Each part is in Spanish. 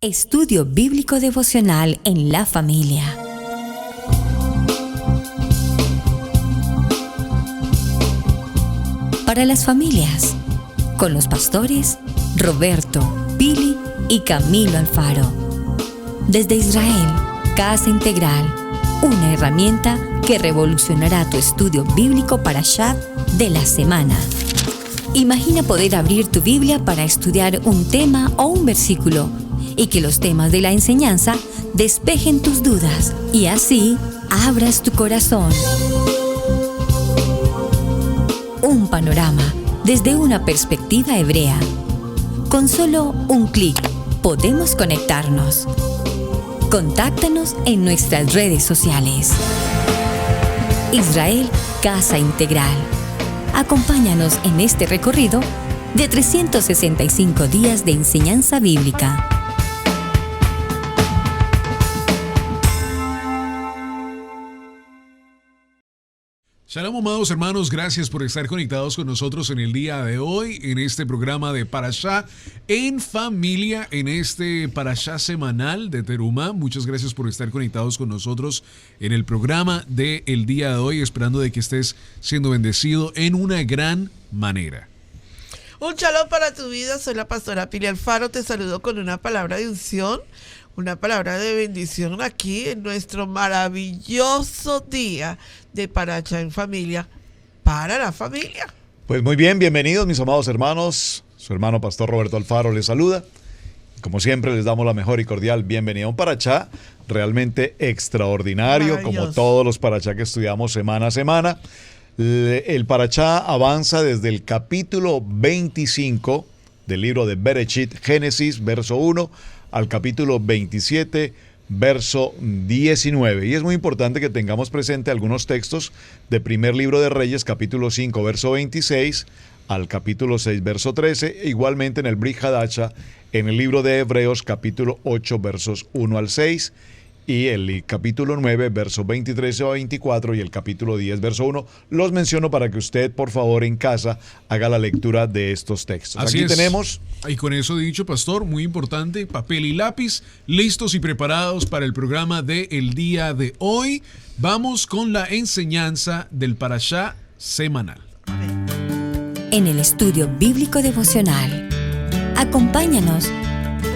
Estudio Bíblico Devocional en la Familia. Para las familias, con los pastores Roberto, Pili y Camilo Alfaro. Desde Israel, Casa Integral, una herramienta que revolucionará tu estudio bíblico Parashá de la semana. Imagina poder abrir tu Biblia para estudiar un tema o un versículo y que los temas de la enseñanza despejen tus dudas y así abras tu corazón. Un panorama desde una perspectiva hebrea. Con solo un clic podemos conectarnos. Contáctanos en nuestras redes sociales. Israel Casa Integral. Acompáñanos en este recorrido de 365 días de enseñanza bíblica. Shalom, amados hermanos, gracias por estar conectados con nosotros en el día de hoy, en este programa de Parashá en familia, en este Parashá semanal de Terumá. Muchas gracias por estar conectados con nosotros en el programa del día de hoy, esperando de que estés siendo bendecido en una gran manera. Un shalom para tu vida, soy la pastora Pili Alfaro, te saludo con una palabra de unción, una palabra de bendición aquí en nuestro maravilloso día de Parashá en familia, para la familia. Pues muy bien, bienvenidos mis amados hermanos, su hermano pastor Roberto Alfaro les saluda. Como siempre les damos la mejor y cordial bienvenida a un Parashá realmente extraordinario, como todos los Parashá que estudiamos semana a semana. El Parashá avanza desde el capítulo 25 del libro de Bereshit, Génesis, verso 1, al capítulo 27, verso 19. Y es muy importante que tengamos presente algunos textos de primer libro de Reyes, capítulo 5, verso 26, al capítulo 6, verso 13, e igualmente en el Brit Hadasha, en el libro de Hebreos, capítulo 8, versos 1 al 6, y el capítulo 9, verso 23 a 24, y el capítulo 10, verso 1. Los menciono para que usted, por favor, en casa, haga la lectura de estos textos. Así Aquí es. tenemos... Y con eso dicho, pastor, muy importante, papel y lápiz, listos y preparados para el programa del día de hoy. Vamos con la enseñanza del Parashá semanal. En el Estudio Bíblico Devocional, acompáñanos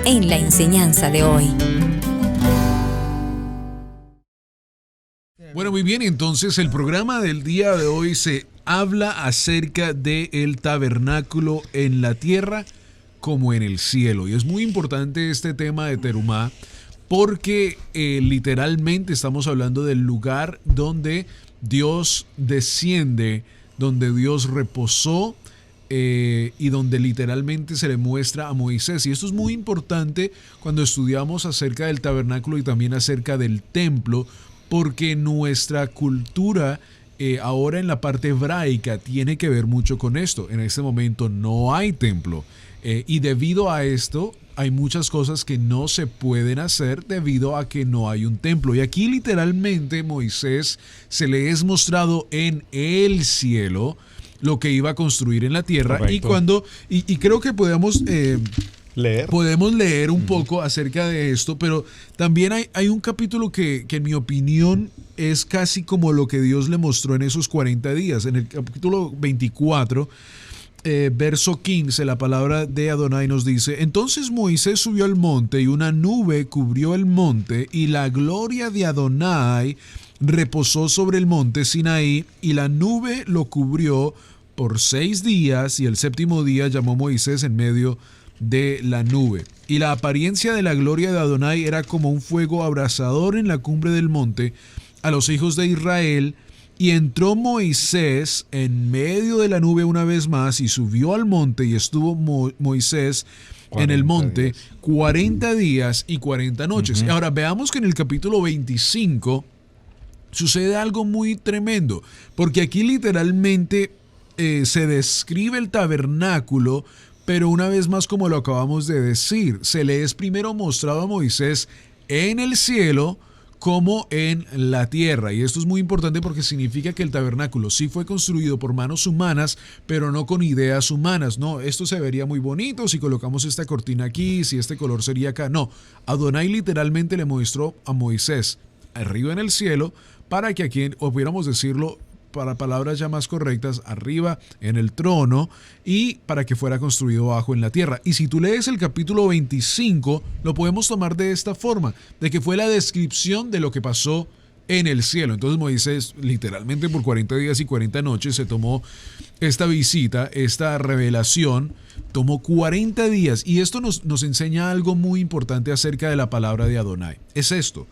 en la enseñanza de hoy. Bueno, muy bien, entonces el programa del día de hoy se habla acerca del tabernáculo en la tierra como en el cielo. Y es muy importante este tema de Terumá porque literalmente estamos hablando del lugar donde Dios desciende, donde Dios reposó y donde literalmente se le muestra a Moisés. Y esto es muy importante cuando estudiamos acerca del tabernáculo y también acerca del templo, porque nuestra cultura ahora en la parte hebraica tiene que ver mucho con esto. En este momento no hay templo y debido a esto hay muchas cosas que no se pueden hacer debido a que no hay un templo. Y aquí literalmente Moisés se le es mostrado en el cielo lo que iba a construir en la tierra. Correcto. Y creo que podemos leer un poco acerca de esto, pero también hay un capítulo que en mi opinión es casi como lo que Dios le mostró en esos 40 días. En el capítulo 24, verso 15, la palabra de Adonai nos dice: Entonces Moisés subió al monte y una nube cubrió el monte y la gloria de Adonai reposó sobre el monte Sinaí y la nube lo cubrió por 6 días y el séptimo día llamó Moisés en medio de la nube. Y la apariencia de la gloria de Adonai era como un fuego abrasador en la cumbre del monte a los hijos de Israel. Y entró Moisés en medio de la nube una vez más y subió al monte y estuvo Moisés en el monte 40 días y 40 noches. Uh-huh. Ahora veamos que en el capítulo 25 sucede algo muy tremendo, porque aquí literalmente se describe el tabernáculo, pero una vez más, como lo acabamos de decir, se le es primero mostrado a Moisés en el cielo como en la tierra. Y esto es muy importante porque significa que el tabernáculo sí fue construido por manos humanas, pero no con ideas humanas. No, esto se vería muy bonito si colocamos esta cortina aquí, si este color sería acá. No, Adonai literalmente le mostró a Moisés arriba en el cielo, para que aquí, o pudiéramos decirlo para palabras ya más correctas, arriba en el trono, y para que fuera construido abajo en la tierra. Y si tú lees el capítulo 25, lo podemos tomar de esta forma, de que fue la descripción de lo que pasó en el cielo. Entonces Moisés literalmente por 40 días y 40 noches se tomó esta visita, esta revelación, tomó 40 días, y esto nos enseña algo muy importante acerca de la palabra de Adonai. Es esto,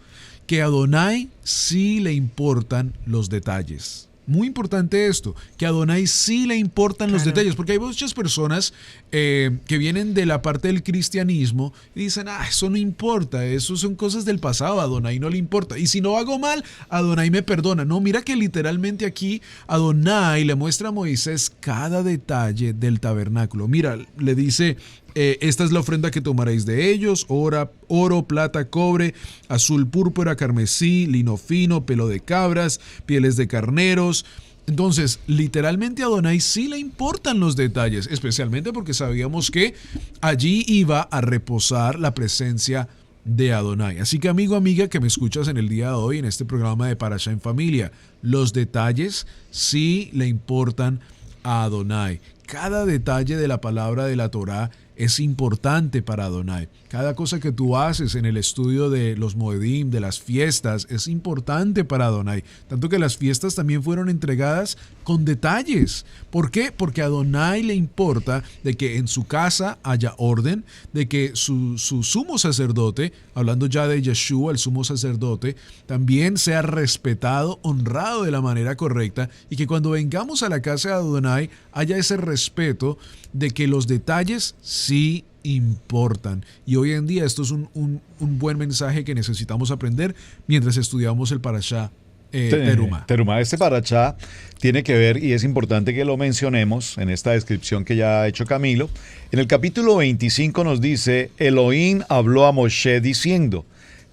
que a Adonai sí le importan los detalles. Muy importante esto, que a Adonai sí le importan los detalles, porque hay muchas personas que vienen de la parte del cristianismo y dicen, eso no importa, eso son cosas del pasado, a Adonai no le importa, y si no hago mal, Adonai me perdona. No, mira que literalmente aquí Adonai le muestra a Moisés cada detalle del tabernáculo. Mira, le dice, esta es la ofrenda que tomaréis de ellos: oro, plata, cobre, azul, púrpura, carmesí, lino fino, pelo de cabras, pieles de carneros. Entonces, literalmente a Adonai sí le importan los detalles, especialmente porque sabíamos que allí iba a reposar la presencia de Adonai. Así que, amigo, amiga, que me escuchas en el día de hoy en este programa de Parashá en Familia, los detalles sí le importan a Adonai. Cada detalle de la palabra de la Torá es importante para Adonai. Cada cosa que tú haces en el estudio de los Moedim, de las fiestas, es importante para Adonai. Tanto que las fiestas también fueron entregadas con detalles. ¿Por qué? Porque a Adonai le importa de que en su casa haya orden, de que su sumo sacerdote, hablando ya de Yeshua, el sumo sacerdote, también sea respetado, honrado de la manera correcta, y que cuando vengamos a la casa de Adonai haya ese respeto de que los detalles sí importan. Y hoy en día esto es un buen mensaje que necesitamos aprender mientras estudiamos el Parashá Terumá. Terumá, este Parashá tiene que ver, y es importante que lo mencionemos en esta descripción que ya ha hecho Camilo. En el capítulo 25 nos dice: Elohim habló a Moshe diciendo,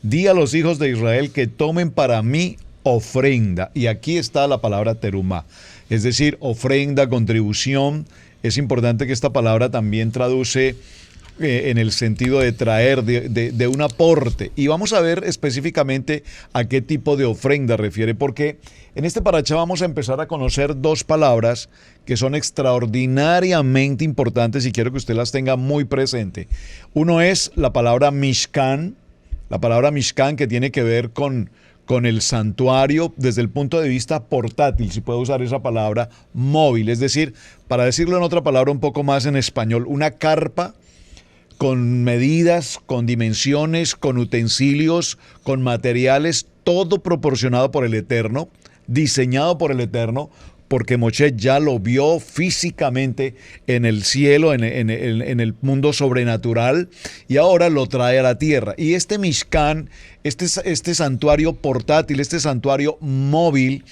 di a los hijos de Israel que tomen para mí ofrenda. Y aquí está la palabra Terumá, es decir, ofrenda, contribución. Es importante que esta palabra también traduce en el sentido de traer, de un aporte. Y vamos a ver específicamente a qué tipo de ofrenda refiere, porque en este parashá vamos a empezar a conocer dos palabras que son extraordinariamente importantes y quiero que usted las tenga muy presente. Uno es la palabra Mishkan que tiene que ver con el santuario desde el punto de vista portátil, si puedo usar esa palabra, móvil, es decir, para decirlo en otra palabra un poco más en español, una carpa con medidas, con dimensiones, con utensilios, con materiales, todo proporcionado por el Eterno, diseñado por el Eterno, porque Moshe ya lo vio físicamente en el cielo, en el mundo sobrenatural, y ahora lo trae a la tierra. Y este Mishkan, este santuario portátil, este santuario móvil,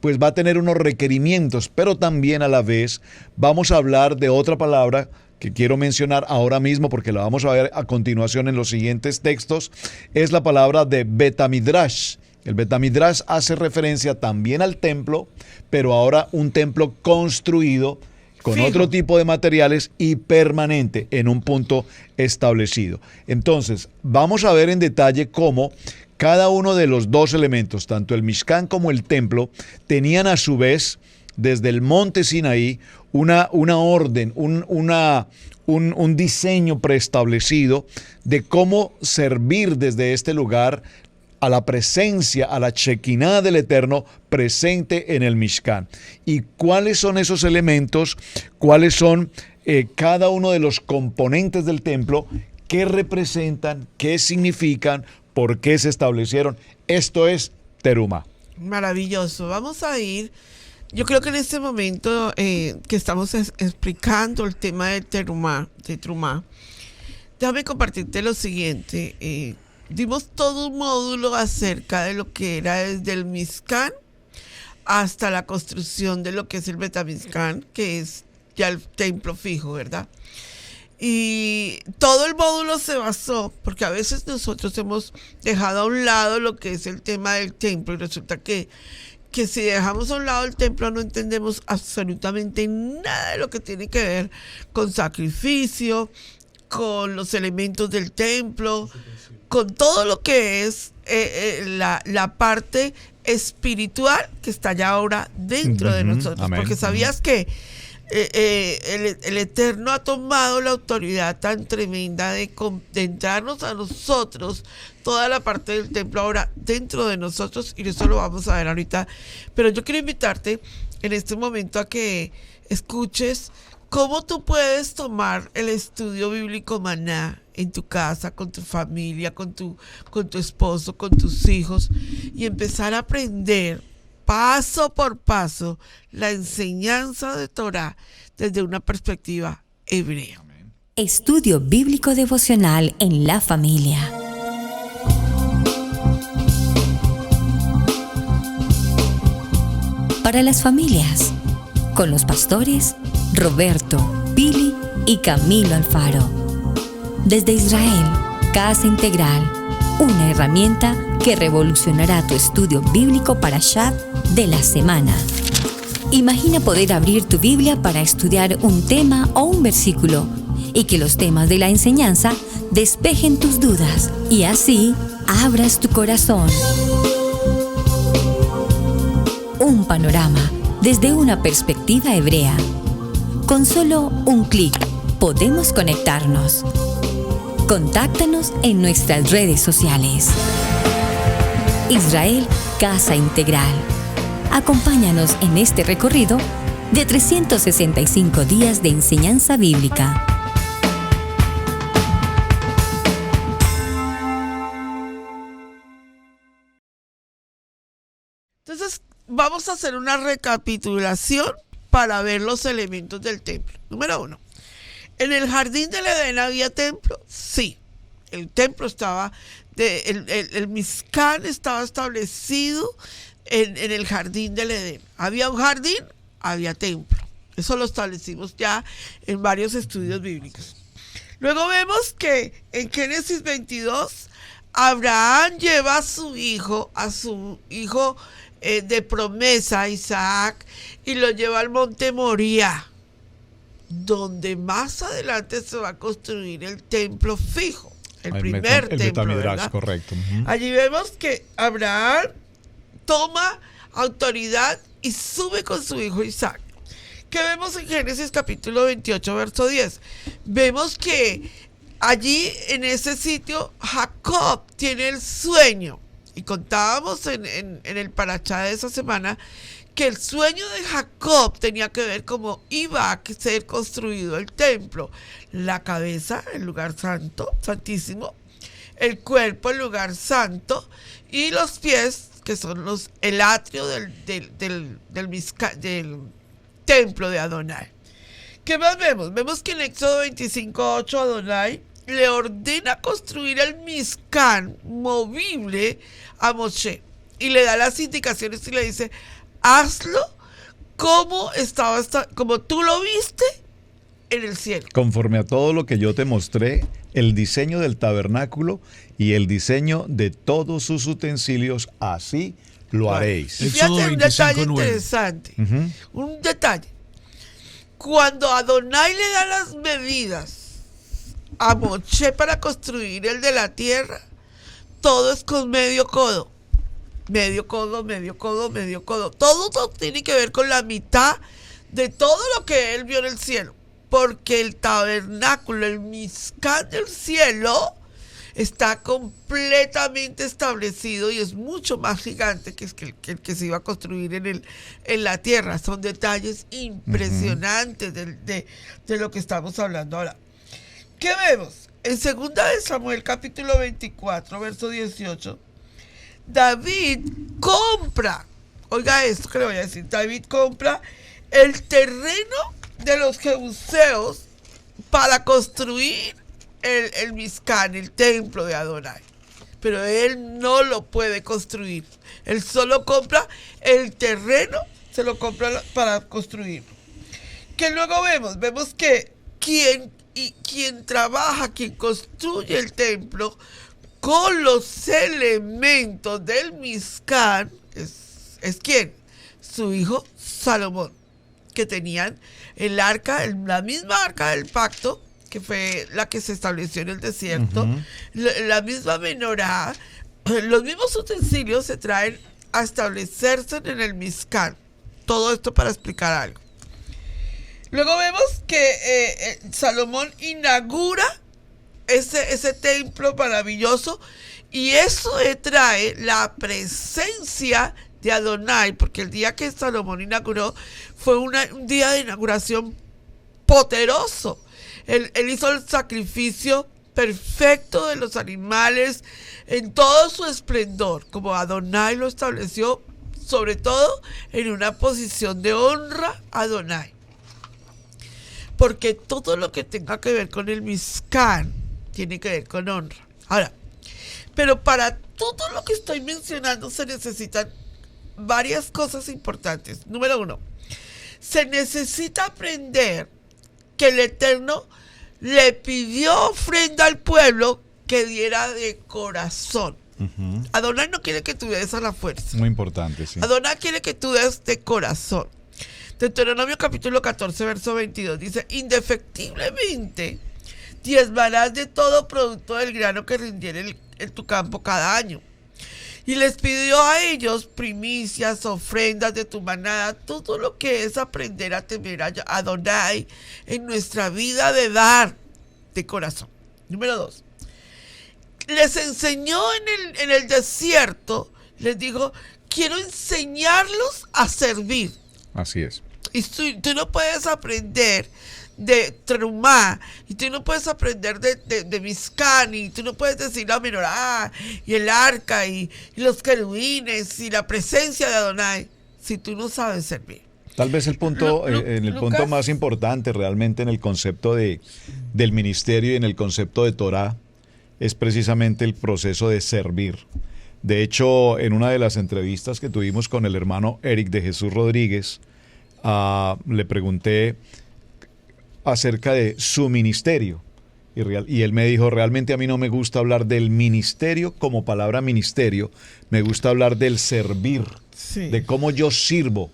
pues va a tener unos requerimientos, pero también a la vez vamos a hablar de otra palabra que quiero mencionar ahora mismo porque la vamos a ver a continuación en los siguientes textos, es la palabra de Betamidrash. El Betamidrash hace referencia también al templo, pero ahora un templo construido con otro tipo de materiales y permanente en un punto establecido. Entonces, vamos a ver en detalle cómo cada uno de los dos elementos, tanto el Mishkan como el templo, tenían a su vez, desde el monte Sinaí, una orden, un diseño preestablecido de cómo servir desde este lugar a la presencia, a la Shekinah del Eterno presente en el Mishkan. ¿Y cuáles son esos elementos? ¿Cuáles son cada uno de los componentes del templo? ¿Qué representan? ¿Qué significan? ¿Por qué se establecieron? Esto es Terumá. Maravilloso. Vamos a ir, yo creo que en este momento que estamos explicando el tema de Terumá, déjame compartirte lo siguiente. Dimos todo un módulo acerca de lo que era desde el Mishkan hasta la construcción de lo que es el Betamishkan, que es ya el templo fijo, ¿verdad? Y todo el módulo se basó, porque a veces nosotros hemos dejado a un lado lo que es el tema del templo y resulta que si dejamos a un lado el templo no entendemos absolutamente nada de lo que tiene que ver con sacrificio, con los elementos del templo, con todo lo que es la parte espiritual que está ya ahora dentro de nosotros. Amén. Porque sabías que el Eterno ha tomado la autoridad tan tremenda de entrarnos a nosotros toda la parte del templo ahora dentro de nosotros, y eso lo vamos a ver ahorita. Pero yo quiero invitarte en este momento a que escuches cómo tú puedes tomar el estudio bíblico Maná en tu casa, con tu familia, con tu esposo, con tus hijos, y empezar a aprender paso por paso la enseñanza de Torah desde una perspectiva hebrea. Estudio bíblico devocional en la familia. Para las familias, con los pastores Roberto, Pili y Camilo Alfaro. Desde Israel, Casa Integral, una herramienta que revolucionará tu estudio bíblico Parashat de la semana. Imagina poder abrir tu Biblia para estudiar un tema o un versículo y que los temas de la enseñanza despejen tus dudas y así abras tu corazón. Un panorama desde una perspectiva hebrea. Con solo un clic podemos conectarnos. Contáctanos en nuestras redes sociales. Israel Casa Integral. Acompáñanos en este recorrido de 365 días de enseñanza bíblica. Entonces, vamos a hacer una recapitulación para ver los elementos del templo. Número 1. ¿En el jardín del Edén había templo? Sí. El templo estaba, el Mizkan estaba establecido en el jardín del Edén. ¿Había un jardín? Había templo. Eso lo establecimos ya en varios estudios bíblicos. Luego vemos que en Génesis 22, Abraham lleva a su hijo de promesa, Isaac, y lo lleva al monte Moría, donde más adelante se va a construir el templo fijo, el primer templo, ¿verdad? Correcto. Allí vemos que Abraham toma autoridad y sube con su hijo Isaac. ¿Qué vemos en Génesis capítulo 28, verso 10? Vemos que allí en ese sitio Jacob tiene el sueño. Y contábamos en el parashá de esa semana que el sueño de Jacob tenía que ver cómo iba a ser construido el templo. La cabeza, el lugar santo, santísimo, el cuerpo, el lugar santo, y los pies, que son el atrio del templo de Adonai. ¿Qué más vemos? Vemos que en Éxodo 25:8 Adonai le ordena construir el Mizkan movible a Moshe y le da las indicaciones y le dice: hazlo como tú lo viste en el cielo. Conforme a todo lo que yo te mostré, el diseño del tabernáculo y el diseño de todos sus utensilios, así lo haréis. Y fíjate un detalle interesante. Un detalle. Cuando Adonai le da las medidas a Moshe para construir el de la tierra, todo es con medio codo. Medio codo, medio codo, medio codo. Todo tiene que ver con la mitad de todo lo que él vio en el cielo. Porque el tabernáculo, el Mizkan del cielo, está completamente establecido y es mucho más gigante que el que se iba a construir en la tierra. Son detalles impresionantes de lo que estamos hablando ahora. ¿Qué vemos? En 2 de Samuel, capítulo 24, verso 18, David compra, oiga esto que le voy a decir, David compra el terreno de los jebuseos para construir el Mizkan, el templo de Adonai. Pero él no lo puede construir. Él solo compra el terreno, se lo compra para construirlo. ¿Qué luego vemos? Vemos que quien Y quien trabaja, quien construye el templo con los elementos del Mishkan, ¿es quién? Su hijo Salomón, que tenían el arca, la misma arca del pacto, que fue la que se estableció en el desierto, la misma menorá, los mismos utensilios se traen a establecerse en el Mishkan. Todo esto para explicar algo. Luego vemos que Salomón inaugura ese templo maravilloso, y eso trae la presencia de Adonai, porque el día que Salomón inauguró fue un día de inauguración poderoso. Él hizo el sacrificio perfecto de los animales en todo su esplendor, como Adonai lo estableció, sobre todo en una posición de honra a Adonai. Porque todo lo que tenga que ver con el Mishkan tiene que ver con honra. Ahora, pero para todo lo que estoy mencionando se necesitan varias cosas importantes. Número 1, se necesita aprender que el Eterno le pidió ofrenda al pueblo que diera de corazón. Adonai no quiere que tú des a la fuerza. Muy importante, sí. Adonai quiere que tú des de corazón. Deuteronomio capítulo 14, verso 22 dice: indefectiblemente diezmarás de todo producto del grano que rindiere en tu campo cada año. Y les pidió a ellos primicias, ofrendas de tu manada, todo lo que es aprender a temer a Adonai en nuestra vida de dar de corazón. Número 2, les enseñó en el desierto, les dijo: quiero enseñarlos a servir. Así es. Y tú no puedes aprender de Trumá, y tú no puedes aprender de Mishkan, y tú no puedes decir la menorá, y el arca, y los querubines, y la presencia de Adonai, si tú no sabes servir. Tal vez el punto, punto más importante realmente en el concepto del ministerio y en el concepto de Torah es precisamente el proceso de servir. De hecho, en una de las entrevistas que tuvimos con el hermano Eric de Jesús Rodríguez, le pregunté acerca de su ministerio. Y él me dijo: realmente a mí no me gusta hablar del ministerio como palabra ministerio, me gusta hablar del servir, sí, de cómo yo sirvo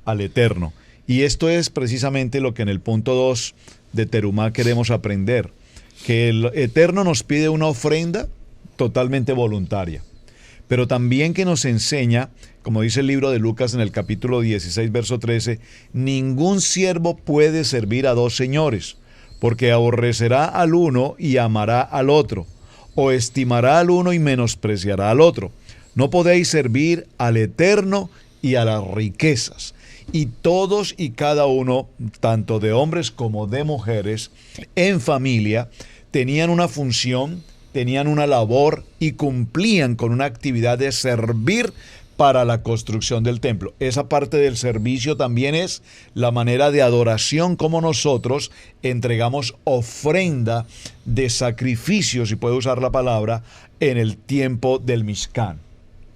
al Eterno. Y esto es precisamente lo que en el punto 2 de Terumá queremos aprender, que el Eterno nos pide una ofrenda totalmente voluntaria, pero también que nos enseña, como dice el libro de Lucas en el capítulo 16, verso 13, ningún siervo puede servir a dos señores, porque aborrecerá al uno y amará al otro, o estimará al uno y menospreciará al otro. No podéis servir al Eterno y a las riquezas. Y todos y cada uno, tanto de hombres como de mujeres, en familia, tenían una función, tenían una labor y cumplían con una actividad de servir para la construcción del templo. Esa parte del servicio también es la manera de adoración, como nosotros entregamos ofrenda de sacrificio, si puedo usar la palabra, en el tiempo del Mishkan.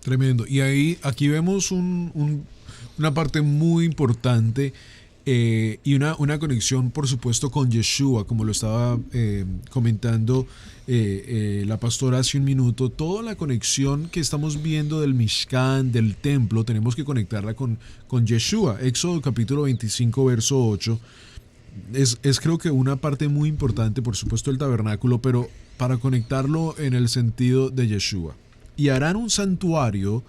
Tremendo. Y aquí vemos una parte muy importante y una conexión, por supuesto, con Yeshua, como lo estaba comentando la pastora hace un minuto. Toda la conexión que estamos viendo del Mishkan, del templo, tenemos que conectarla con Yeshua. Éxodo capítulo 25, verso 8, es creo que una parte muy importante, por supuesto, el tabernáculo, pero para conectarlo en el sentido de Yeshua. Y harán un santuario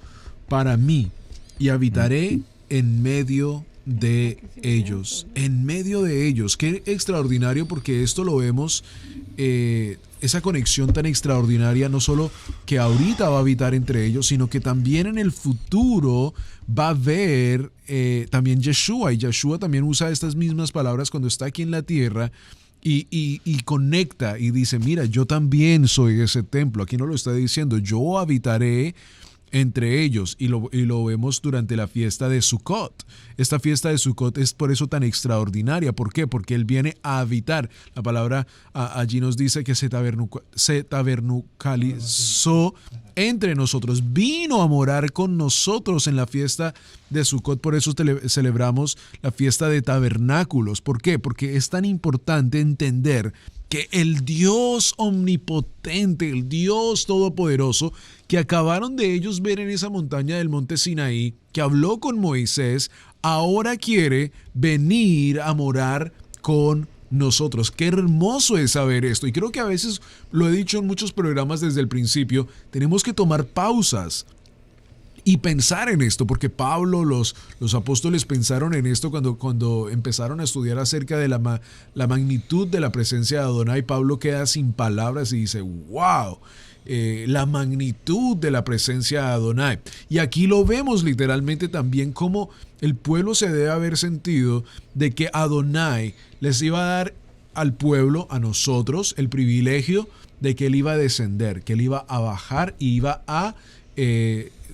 para mí, y habitaré en medio de ellos. En medio de ellos. Qué extraordinario, porque esto lo vemos, esa conexión tan extraordinaria, no solo que ahorita va a habitar entre ellos, sino que también en el futuro va a haber también Yeshua. Y Yeshua también usa estas mismas palabras cuando está aquí en la tierra. Y conecta y dice: mira, yo también soy ese templo. Aquí no lo está diciendo, yo habitaré entre ellos, y lo vemos durante la fiesta de Sukkot. Esta fiesta de Sukkot es por eso tan extraordinaria. ¿Por qué? Porque Él viene a habitar. La palabra allí nos dice que se tabernucalizó entre nosotros, vino a morar con nosotros en la fiesta de Sukkot. Por eso celebramos la fiesta de tabernáculos. ¿Por qué? Porque es tan importante entender que el Dios omnipotente, el Dios todopoderoso, que acabaron de ellos ver en esa montaña del monte Sinaí, que habló con Moisés, ahora quiere venir a morar con nosotros. Qué hermoso es saber esto. Y creo que a veces, lo he dicho en muchos programas desde el principio, tenemos que tomar pausas y pensar en esto, porque Pablo, los apóstoles pensaron en esto cuando empezaron a estudiar acerca de la magnitud de la presencia de Adonai. Pablo queda sin palabras y dice, wow, la magnitud de la presencia de Adonai. Y aquí lo vemos literalmente también como el pueblo se debe haber sentido de que Adonai les iba a dar al pueblo, a nosotros, el privilegio de que Él iba a descender, que Él iba a bajar y iba a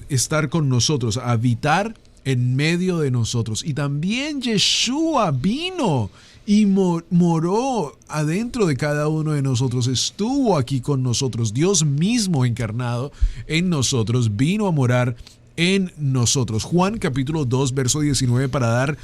estar con nosotros, a habitar en medio de nosotros. Y también Yeshua vino y moró adentro de cada uno de nosotros, estuvo aquí con nosotros. Dios mismo encarnado en nosotros vino a morar en nosotros. Juan capítulo 2 verso 19, para dar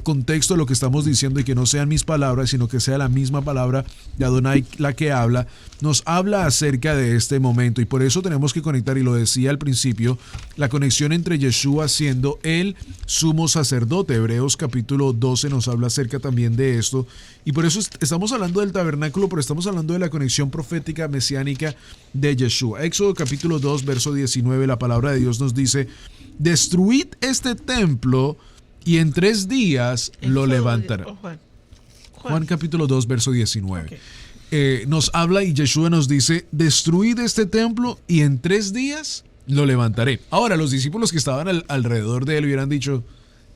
contexto a lo que estamos diciendo y que no sean mis palabras, sino que sea la misma palabra de Adonai la que habla, nos habla acerca de este momento, y por eso tenemos que conectar, y lo decía al principio, la conexión entre Yeshua siendo el sumo sacerdote. Hebreos capítulo 12 nos habla acerca también de esto, y por eso estamos hablando del tabernáculo, pero estamos hablando de la conexión profética mesiánica de Yeshua. Éxodo capítulo 2 verso 19, la palabra de Dios nos dice: destruid este templo y en 3 días lo levantaré. Juan capítulo 2 verso 19. Okay. Nos habla y Yeshua nos dice: destruid este templo y en 3 días lo levantaré. Ahora, los discípulos que estaban alrededor de él hubieran dicho: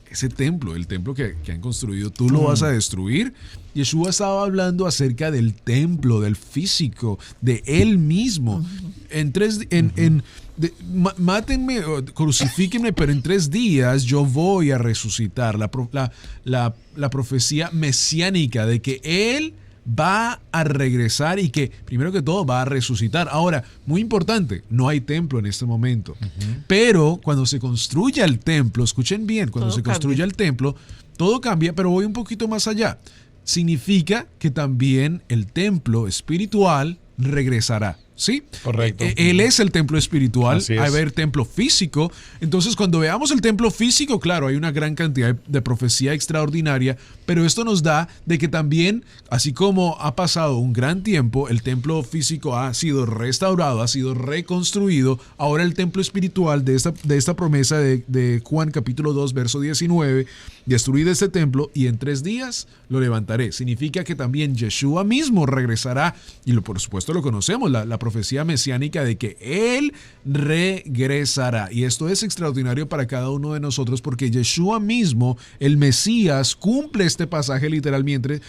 ese templo, el templo que han construido, ¿tú lo vas a destruir? Yeshua estaba hablando acerca del templo, del físico, de él mismo. Mátenme, crucifíquenme, pero en 3 días yo voy a resucitar. La profecía mesiánica de que él va a regresar y que, primero que todo, va a resucitar. Ahora, muy importante, no hay templo en este momento. Pero cuando se construya el templo, escuchen bien, cuando se construya el templo, todo cambia, pero voy un poquito más allá. Significa que también el templo espiritual regresará. ¿Sí? Correcto. Él es el templo espiritual, va a haber templo físico. Entonces, cuando veamos el templo físico, claro, hay una gran cantidad de profecía extraordinaria, pero esto nos da de que también, así como ha pasado un gran tiempo, el templo físico ha sido restaurado, ha sido reconstruido. Ahora el templo espiritual de esta promesa de Juan capítulo 2, verso 19, destruid este templo y en 3 días lo levantaré. Significa que también Yeshua mismo regresará, y por supuesto lo conocemos, la profecía mesiánica de que Él regresará. Y esto es extraordinario para cada uno de nosotros, porque Yeshua mismo, el Mesías, cumple este pasaje literalmente,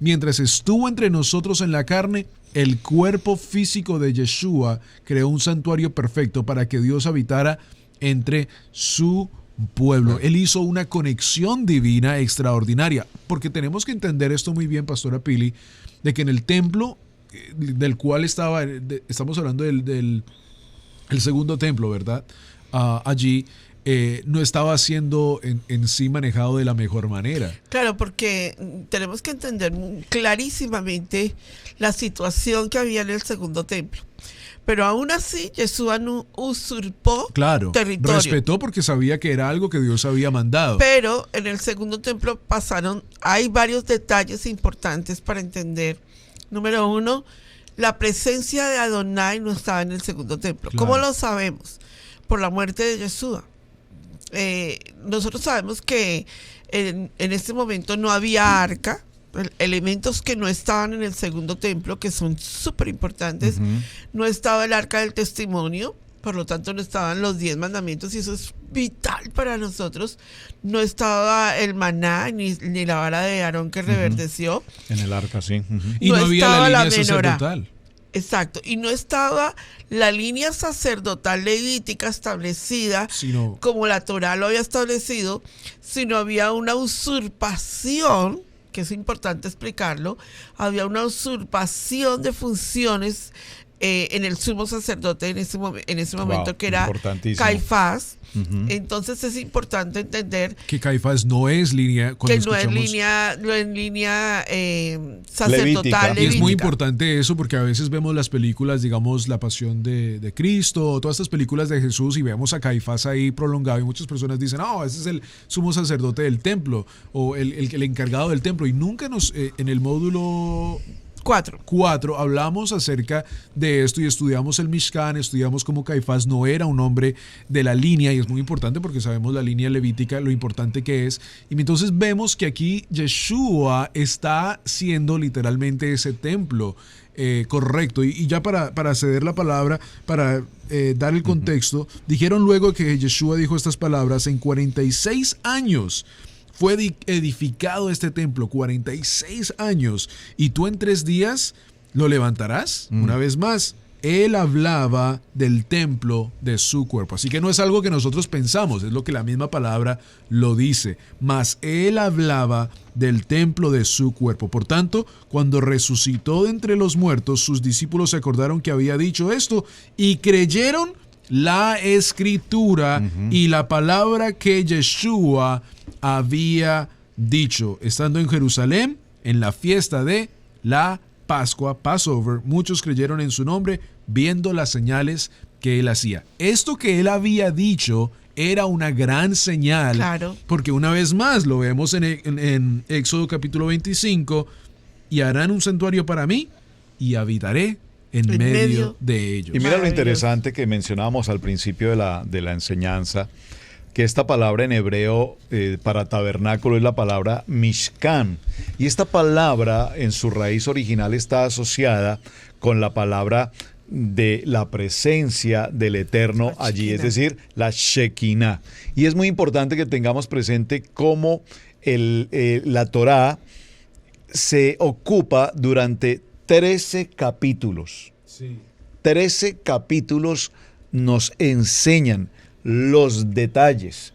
mientras estuvo entre nosotros en la carne. El cuerpo físico de Yeshua creó un santuario perfecto para que Dios habitara entre su pueblo. Él hizo una conexión divina extraordinaria, porque tenemos que entender esto muy bien, Pastora Pili, de que en el templo del cual estamos hablando del segundo templo, ¿verdad? Allí no estaba siendo en sí manejado de la mejor manera. Claro, porque tenemos que entender clarísimamente la situación que había en el segundo templo. Pero aún así, Yeshua no usurpó territorio. Respetó porque sabía que era algo que Dios había mandado. Pero en el segundo templo hay varios detalles importantes para entender. Número 1, la presencia de Adonai no estaba en el segundo templo. Claro. ¿Cómo lo sabemos? Por la muerte de Yeshua. Nosotros sabemos que en este momento no había arca, elementos que no estaban en el segundo templo, que son súper importantes. No estaba el arca del testimonio, por lo tanto no estaban los 10 mandamientos, y eso es vital para nosotros. No estaba el maná ni la vara de Aarón que reverdeció en el arca, sí. Y no había la línea sacerdotal. Exacto, y no estaba la línea sacerdotal levítica establecida como la Torá lo había establecido, sino había una usurpación, que es importante explicarlo. Había una usurpación de funciones en el sumo sacerdote en ese momento, Wow, que era importantísimo. Caifás. Ujú. Entonces es importante entender Que Caifás no es línea que cuando no es escuchamos. línea sacerdotal, Levítica. Y es muy levítica. importante eso porque a veces vemos las películas, digamos, La Pasión de Cristo, o todas estas películas de Jesús y vemos a Caifás ahí prolongado y muchas personas dicen, no, ese es el sumo sacerdote del templo o el encargado del templo y nunca en el módulo 4 hablamos acerca de esto y estudiamos el Mishkan, estudiamos cómo Caifás no era un hombre de la línea y es muy importante porque sabemos la línea levítica, lo importante que es. Y entonces vemos que aquí Yeshua está siendo literalmente ese templo correcto. Y ya para ceder la palabra, para dar el contexto, dijeron luego que Yeshua dijo estas palabras: en 46 años fue edificado este templo, 46 años, y tú en 3 días lo levantarás. Una vez más, él hablaba del templo de su cuerpo. Así que no es algo que nosotros pensamos, es lo que la misma palabra lo dice. Mas él hablaba del templo de su cuerpo. Por tanto, cuando resucitó de entre los muertos, sus discípulos se acordaron que había dicho esto y creyeron la escritura y la palabra que Yeshua había dicho. Estando en Jerusalén, en la fiesta de la Pascua, Passover, muchos creyeron en su nombre, viendo las señales que él hacía. Esto que él había dicho era una gran señal, Claro. porque una vez más lo vemos en Éxodo capítulo 25, y harán un santuario para mí, y habitaré en medio de ellos. Y mira lo Maravilloso. interesante que mencionábamos al principio de la enseñanza, que esta palabra en hebreo para tabernáculo es la palabra Mishkan. Y esta palabra en su raíz original está asociada con la palabra de la presencia del Eterno La allí, es Shekinah. decir, la Shekinah. Y es muy importante que tengamos presente cómo la Torá se ocupa durante 13 capítulos. Sí. 13 capítulos nos enseñan los detalles,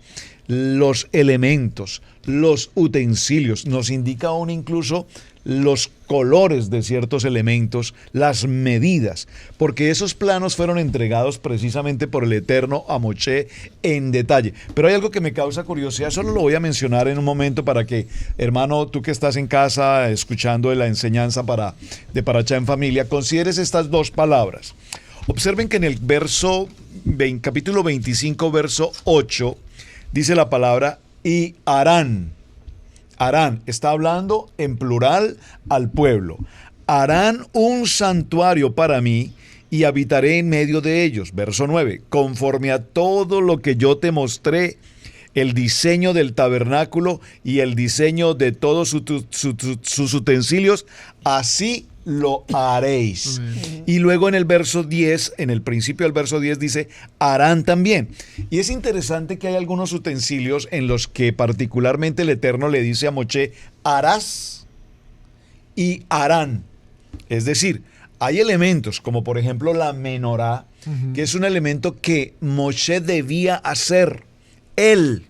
los elementos, los utensilios, nos indica aún incluso los colores de ciertos elementos, las medidas, porque esos planos fueron entregados precisamente por el Eterno a Moshe en detalle. Pero hay algo que me causa curiosidad, solo lo voy a mencionar en un momento para que, hermano, tú que estás en casa escuchando la enseñanza de Parachá en Familia, consideres estas 2 palabras. Observen que en el capítulo 25, verso 8, dice la palabra y harán. Harán, está hablando en plural al pueblo. Harán un santuario para mí y habitaré en medio de ellos. Verso 9, conforme a todo lo que yo te mostré, el diseño del tabernáculo y el diseño de todos sus utensilios, así lo haréis. Amén. Y luego en el verso 10, en el principio del verso 10 dice, harán también. Y es interesante que hay algunos utensilios en los que particularmente el Eterno le dice a Moshe, harás y harán. Es decir, hay elementos como por ejemplo la menorá, que es un elemento que Moshe debía hacer. Él,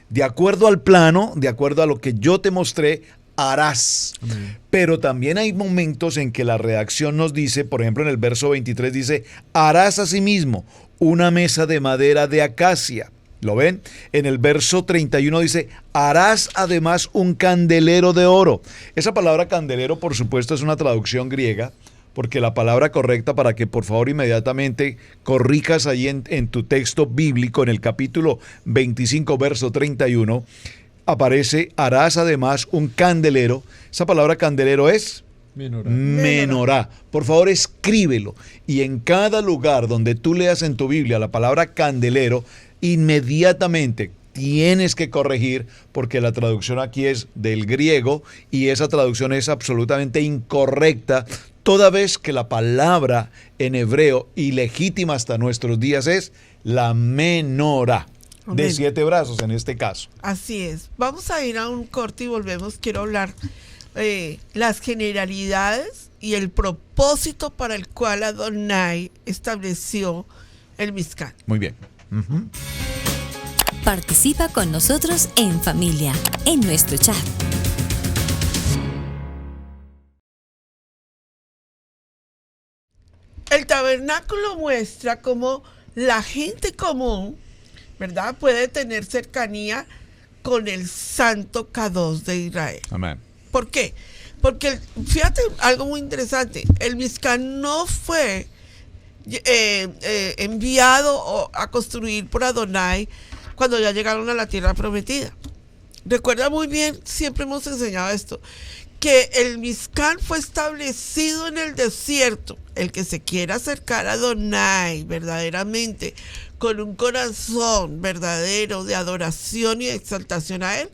de acuerdo al plano, de acuerdo a lo que yo te mostré, harás. Amén. Pero también hay momentos en que la redacción nos dice, por ejemplo en el verso 23 dice, harás asimismo una mesa de madera de acacia. ¿Lo ven? En el verso 31 dice, harás además un candelero de oro. Esa palabra candelero, por supuesto, es una traducción griega, porque la palabra correcta, para que por favor inmediatamente corrijas ahí en tu texto bíblico, en el capítulo 25, verso 31, aparece, harás además un candelero. Esa palabra candelero es menorá. Por favor, escríbelo. Y en cada lugar donde tú leas en tu Biblia la palabra candelero, inmediatamente tienes que corregir, porque la traducción aquí es del griego y esa traducción es absolutamente incorrecta, toda vez que la palabra en hebreo y legítima hasta nuestros días es la menorá, de Amén. 7 brazos en este caso. Así es. Vamos a ir a un corte y volvemos. Quiero hablar las generalidades y el propósito para el cual Adonai estableció el Mishkan. Muy bien. Ujú. Participa con nosotros en familia, en nuestro chat. El tabernáculo muestra cómo la gente común, ¿verdad?, puede tener cercanía con el Santo Kadosh de Israel. Amén. ¿Por qué? Porque, fíjate, algo muy interesante, el Mizkan no fue enviado a construir por Adonai cuando ya llegaron a la tierra prometida. Recuerda muy bien, siempre hemos enseñado esto, que el Mizkan fue establecido en el desierto. El que se quiera acercar a Adonai verdaderamente, con un corazón verdadero de adoración y de exaltación a Él,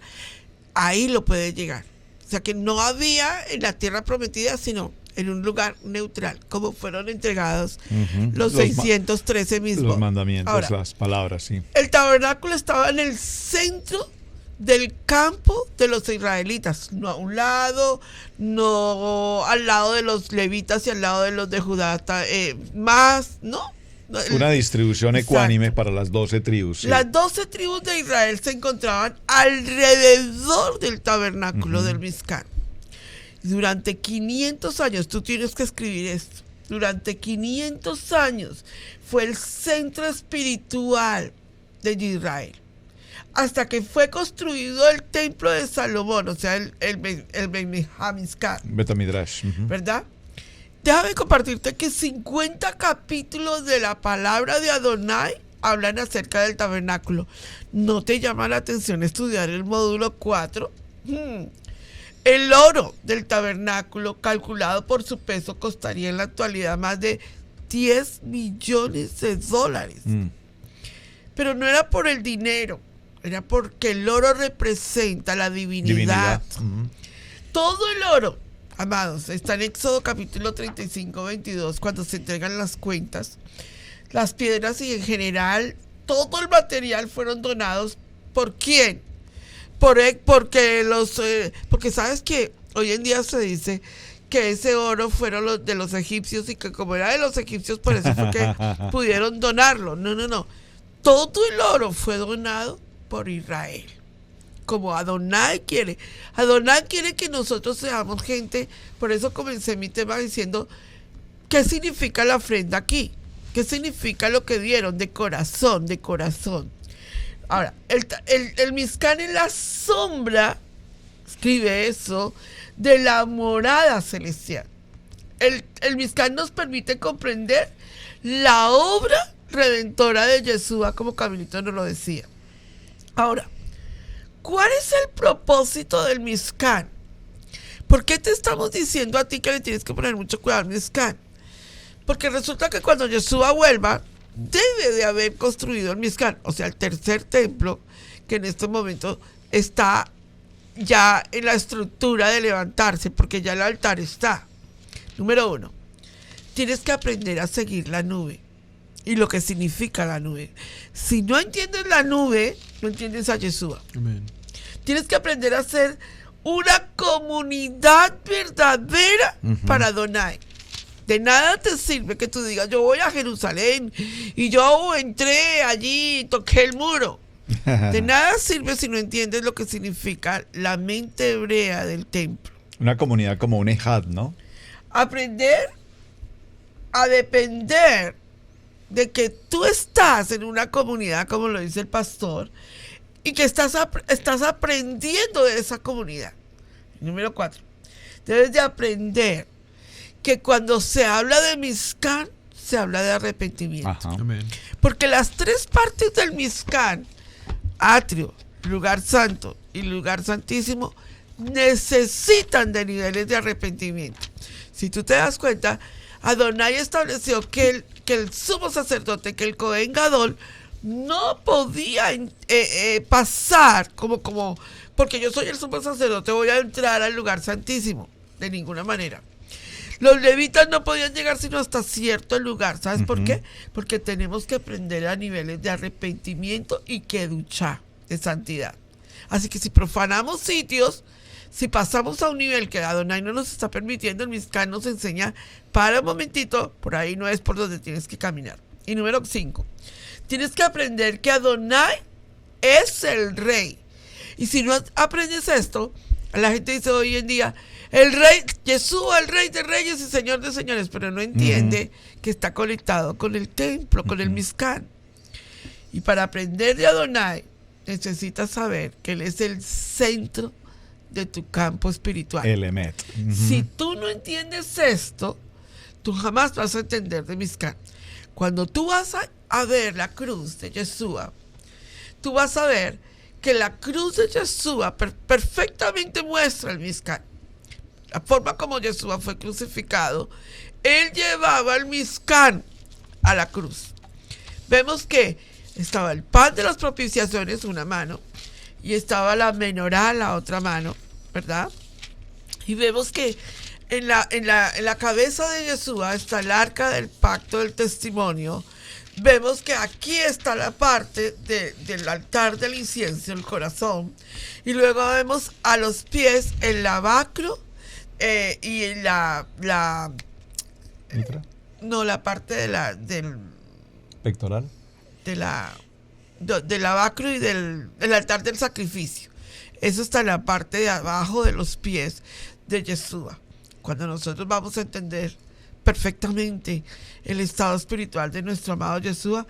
ahí lo puede llegar. O sea que no había en la tierra prometida, sino en un lugar neutral, como fueron entregados los 613 mismos. Los mandamientos, ahora, las palabras, sí. El tabernáculo estaba en el centro del campo de los israelitas, no a un lado, no al lado de los levitas y al lado de los de Judá, más, ¿no? Una distribución Exacto. ecuánime para las 12 tribus. Sí. Las 12 tribus de Israel se encontraban alrededor del tabernáculo del Mizkan. Durante 500 años, tú tienes que escribir esto, durante 500 años fue el centro espiritual de Israel. Hasta que fue construido el templo de Salomón, o sea, el Beit HaMizkan, Betamidrash. ¿verdad? Déjame compartirte que 50 capítulos de la palabra de Adonai hablan acerca del tabernáculo. ¿No te llama la atención estudiar el módulo 4? El oro del tabernáculo, calculado por su peso, costaría en la actualidad más de 10 millones de dólares. Pero no era por el dinero, era porque el oro representa la divinidad. Todo el oro, amados, está en Éxodo capítulo 35, 22, cuando se entregan las cuentas. Las piedras y en general todo el material fueron donados. ¿Por quién? Porque sabes que hoy en día se dice que ese oro fueron los de los egipcios y que como era de los egipcios, por eso fue que pudieron donarlo. No. Todo el oro fue donado por Israel. Como Adonai quiere. Adonai quiere que nosotros seamos gente. Por eso comencé mi tema diciendo, ¿qué significa la ofrenda aquí? ¿Qué significa lo que dieron? De corazón, de corazón. Ahora, el Mizkan es la sombra, escribe eso, de la morada celestial. El Mizkan nos permite comprender la obra redentora de Yeshua, como Camilito nos lo decía. Ahora, ¿cuál es el propósito del Mizkan? ¿Por qué te estamos diciendo a ti que le tienes que poner mucho cuidado al Mizkan? Porque resulta que cuando Yeshua vuelva, debe de haber construido el Mizkan, o sea, el tercer templo, que en este momento está ya en la estructura de levantarse, porque ya el altar está. Número 1, tienes que aprender a seguir la nube y lo que significa la nube. Si no entiendes la nube, no entiendes a Yeshua. Amén. Tienes que aprender a ser una comunidad verdadera para Adonai. De nada te sirve que tú digas, yo voy a Jerusalén y yo entré allí y toqué el muro. De nada sirve si no entiendes lo que significa la mente hebrea del templo. Una comunidad como un ejad, ¿no? Aprender a depender de que tú estás en una comunidad, como lo dice el pastor, y que estás aprendiendo de esa comunidad. Número 4, debes de aprender que cuando se habla de Mizkan, se habla de arrepentimiento. Ajá. Amén. Porque las tres partes del Mizkan, atrio, lugar santo y lugar santísimo, necesitan de niveles de arrepentimiento. Si tú te das cuenta, Adonai estableció que el sumo sacerdote, que el Cohen Gadol, no podía pasar como, porque yo soy el sumo sacerdote, voy a entrar al lugar santísimo, de ninguna manera. Los levitas no podían llegar sino hasta cierto lugar. ¿Sabes por qué? Porque tenemos que aprender a niveles de arrepentimiento y que duchar de santidad. Así que si profanamos sitios, si pasamos a un nivel que Adonai no nos está permitiendo, el Mizkan nos enseña, para un momentito, por ahí no es por donde tienes que caminar. Y número 5, tienes que aprender que Adonai es el rey. Y si no aprendes esto, la gente dice hoy en día, El rey, Yeshua, el rey de reyes y señor de señores, pero no entiende que está conectado con el templo, con el Mishkan. Y para aprender de Adonai, necesitas saber que Él es el centro de tu campo espiritual. El Emet. Si tú no entiendes esto, tú jamás vas a entender de Mishkan. Cuando tú vas a ver la cruz de Yeshua, tú vas a ver que la cruz de Yeshua perfectamente muestra el Mishkan. La forma como Yeshua fue crucificado, Él llevaba el Mishkan a la cruz. Vemos que estaba el pan de las propiciaciones, una mano, y estaba la menorá, la otra mano, ¿verdad? Y vemos que en la cabeza de Yeshua está el arca del pacto del testimonio. Vemos que aquí está la parte del altar del incienso, el corazón. Y luego vemos a los pies el lavacro y la parte del pectoral. Del lavacro y del altar del sacrificio. Eso está en la parte de abajo de los pies de Yeshua. Cuando nosotros vamos a entender perfectamente el estado espiritual de nuestro amado Yeshua,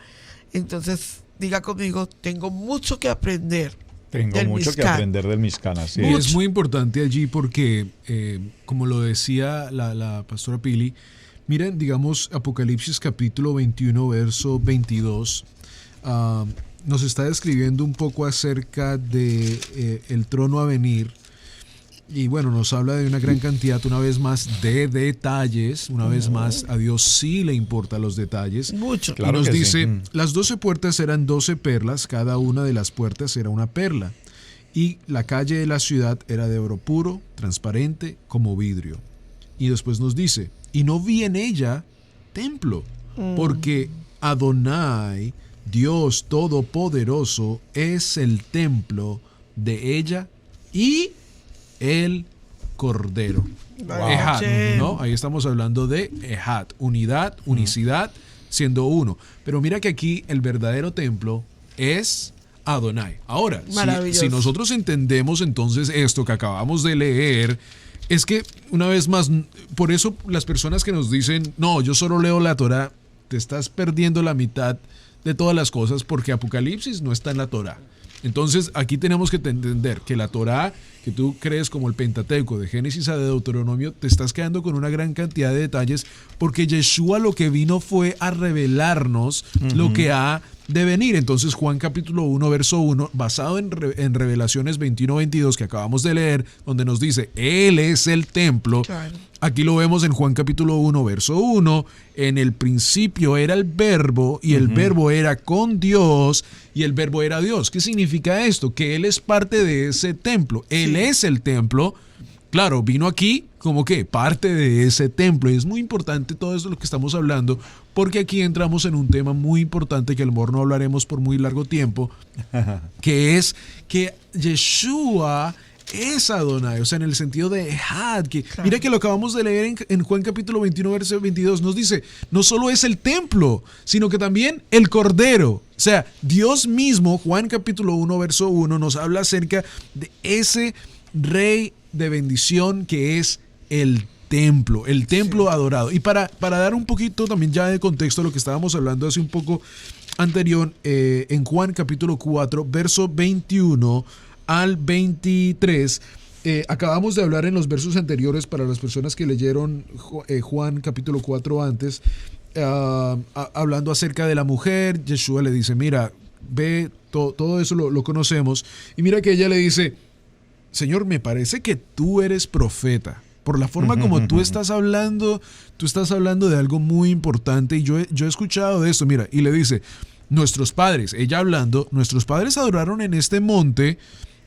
entonces diga conmigo, tengo mucho que aprender. Tengo mucho que aprender del Mishkan, así Y es. es muy importante allí porque, como lo decía la pastora Pili, miren, digamos, Apocalipsis capítulo 21, verso 22, nos está describiendo un poco acerca de el trono a venir. Y bueno, nos habla de una gran cantidad, una vez más, de detalles. Una vez más, a Dios sí le importan los detalles. Mucho. Claro y nos que dice, sí. las 12 puertas eran 12 perlas, cada una de las puertas era una perla. Y la calle de la ciudad era de oro puro, transparente, como vidrio. Y después nos dice, y no vi en ella templo, porque Adonai, Dios Todopoderoso, es el templo de ella y el Cordero. Wow. Ejad, ¿no? Ahí estamos hablando de Ejad, unidad, unicidad, siendo uno. Pero mira que aquí el verdadero templo es Adonai. Ahora, si nosotros entendemos entonces esto que acabamos de leer, es que una vez más, por eso las personas que nos dicen, no, yo solo leo la Torá, te estás perdiendo la mitad de todas las cosas porque Apocalipsis no está en la Torá. Entonces aquí tenemos que entender que la Torá, que tú crees como el Pentateuco, de Génesis a Deuteronomio, te estás quedando con una gran cantidad de detalles porque Yeshua lo que vino fue a revelarnos lo que ha de venir. Entonces Juan capítulo 1 verso 1, basado en Revelaciones 21-22 que acabamos de leer, donde nos dice, Él es el templo. Claro. Aquí lo vemos en Juan capítulo 1 verso 1, en el principio era el verbo y el verbo era con Dios y el verbo era Dios. ¿Qué significa esto? Que Él es parte de ese templo. Él es el templo. Claro, vino aquí como que parte de ese templo. Y es muy importante todo eso de lo que estamos hablando, porque aquí entramos en un tema muy importante que a lo mejor no hablaremos por muy largo tiempo, que es que Yeshua es Adonai, o sea, en el sentido de Ejad, que claro. Mira que lo acabamos de leer en Juan capítulo 21, verso 22, nos dice, no solo es el templo, sino que también el Cordero. O sea, Dios mismo, Juan capítulo 1, verso 1, nos habla acerca de ese Rey de bendición que es el templo sí. Adorado. Y para dar un poquito también ya de contexto a lo que estábamos hablando hace un poco anterior, en Juan capítulo 4, verso 21 al 23, acabamos de hablar en los versos anteriores para las personas que leyeron Juan capítulo 4 antes, hablando acerca de la mujer. Yeshua le dice, mira, ve, todo eso lo conocemos, y mira que ella le dice, Señor, me parece que tú eres profeta. Por la forma como tú estás hablando de algo muy importante, y yo he escuchado de esto, mira, y le dice, nuestros padres, ella hablando, nuestros padres adoraron en este monte,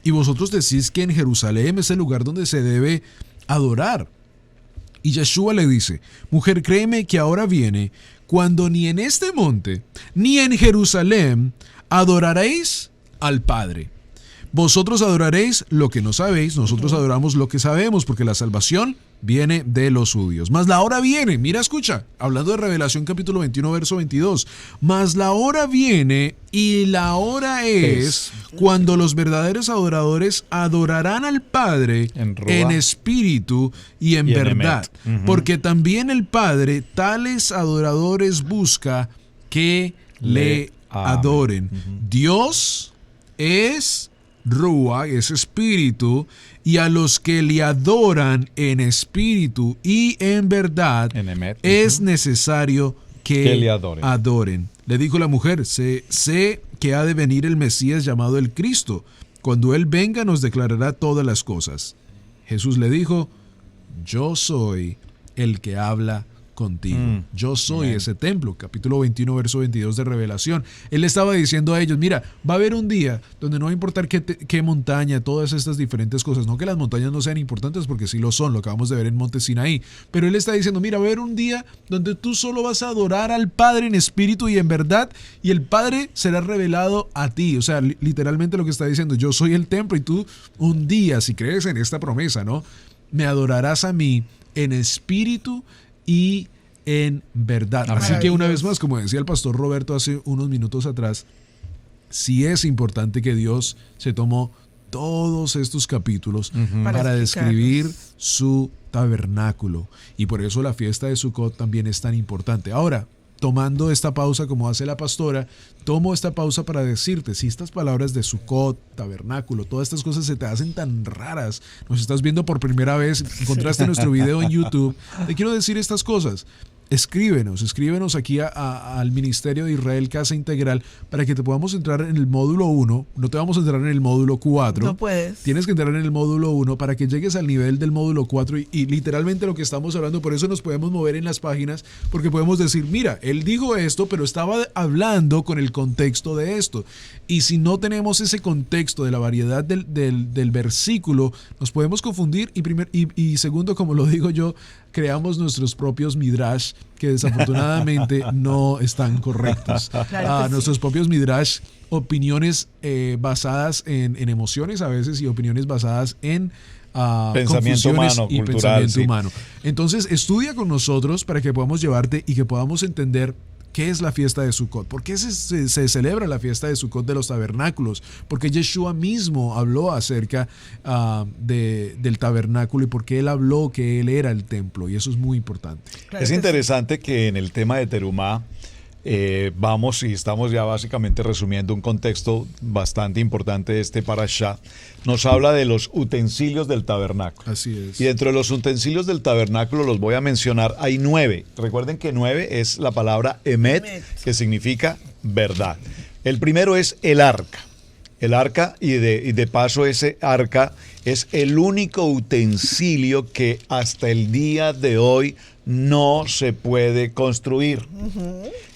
y vosotros decís que en Jerusalén es el lugar donde se debe adorar. Y Yeshua le dice, mujer, créeme que ahora viene, cuando ni en este monte, ni en Jerusalén, adoraréis al Padre. Vosotros adoraréis lo que no sabéis, nosotros adoramos lo que sabemos, porque la salvación viene de los judíos. Mas la hora viene, mira, escucha, hablando de Revelación capítulo 21, verso 22. Mas la hora viene y la hora es cuando los verdaderos adoradores adorarán al Padre en espíritu y en verdad. Porque también el Padre tales adoradores busca que le adoren. Dios es Ruach, es espíritu, y a los que le adoran en espíritu y en verdad es necesario que le adoren. Le dijo la mujer, sé que ha de venir el Mesías llamado el Cristo. Cuando Él venga nos declarará todas las cosas. Jesús le dijo, yo soy el que habla contigo. Yo soy ese templo. Capítulo 21, verso 22 de Revelación. Él estaba diciendo a ellos, mira, va a haber un día donde no va a importar qué montaña, todas estas diferentes cosas. No que las montañas no sean importantes, porque sí lo son, lo acabamos de ver en Monte Sinaí. Pero Él está diciendo, mira, va a haber un día donde tú solo vas a adorar al Padre en espíritu y en verdad, y el Padre será revelado a ti. O sea, literalmente lo que está diciendo, yo soy el templo y tú un día, si crees en esta promesa, ¿no? Me adorarás a mí en espíritu y en verdad. Así que una vez más, como decía el pastor Roberto hace unos minutos atrás, sí es importante que Dios se tomó todos estos capítulos para describir su tabernáculo. Y por eso la fiesta de Sukkot también es tan importante. Ahora, tomando esta pausa como hace la pastora, tomo esta pausa para decirte, si estas palabras de Sukkot, tabernáculo, todas estas cosas se te hacen tan raras, nos estás viendo por primera vez, encontraste nuestro video en YouTube, te quiero decir estas cosas. Escríbenos aquí al Ministerio de Israel Casa Integral para que te podamos entrar en el módulo 1. No te vamos a entrar en el módulo 4. No puedes. Tienes que entrar en el módulo 1 para que llegues al nivel del módulo 4 y literalmente lo que estamos hablando, por eso nos podemos mover en las páginas, porque podemos decir, mira, él dijo esto, pero estaba hablando con el contexto de esto. Y si no tenemos ese contexto de la variedad del versículo, nos podemos confundir y segundo, como lo digo yo, creamos nuestros propios midrash que desafortunadamente no están correctos. Claro nuestros propios midrash, opiniones basadas en emociones a veces y opiniones basadas en pensamiento humano, y cultural, pensamiento humano. Entonces estudia con nosotros para que podamos llevarte y que podamos entender ¿qué es la fiesta de Sukkot? ¿Por qué se celebra la fiesta de Sukkot de los tabernáculos? Porque Yeshua mismo habló acerca del tabernáculo y porque Él habló que Él era el templo, y eso es muy importante. Claro, es interesante que en el tema de Terumá vamos y estamos ya básicamente resumiendo un contexto bastante importante de este parashá. Nos habla de los utensilios del tabernáculo. Así es. Y dentro de los utensilios del tabernáculo los voy a mencionar. Hay 9. Recuerden que 9 es la palabra emet, que significa verdad. El primero es el arca. El arca, y de paso ese arca es el único utensilio que hasta el día de hoy no se puede construir.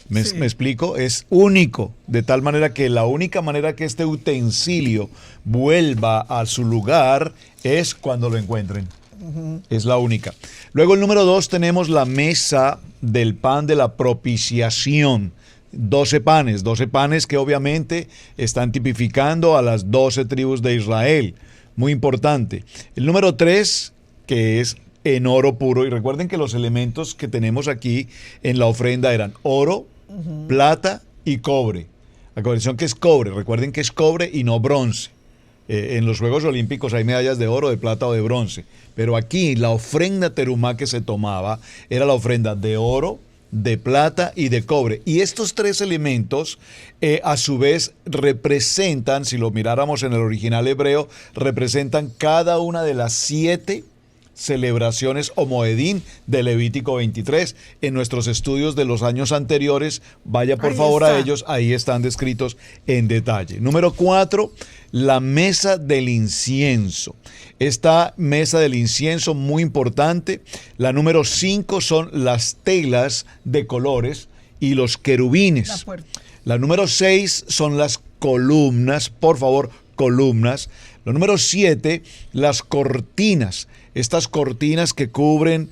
¿Me explico? Es único, de tal manera que la única manera que este utensilio vuelva a su lugar es cuando lo encuentren. Es la única. Luego el número 2 tenemos la mesa del pan de la propiciación. 12 panes que obviamente están tipificando a las 12 tribus de Israel. Muy importante. El número 3, que es en oro puro. Y recuerden que los elementos que tenemos aquí en la ofrenda eran oro, plata y cobre. La conversión que es cobre, recuerden que es cobre y no bronce. En los Juegos Olímpicos hay medallas de oro, de plata o de bronce. Pero aquí la ofrenda terumá que se tomaba era la ofrenda de oro, de plata y de cobre. Y estos 3 elementos a su vez representan, si lo miráramos en el original hebreo, representan cada una de las 7 celebraciones o moedín de Levítico 23. En nuestros estudios de los años anteriores, vaya por favor a ellos, ahí están descritos en detalle. Número 4, la mesa del incienso. Esta mesa del incienso muy importante. La número 5 son las telas de colores y los querubines. La número 6 son las columnas, por favor, columnas. La número 7, las cortinas. Estas cortinas que cubren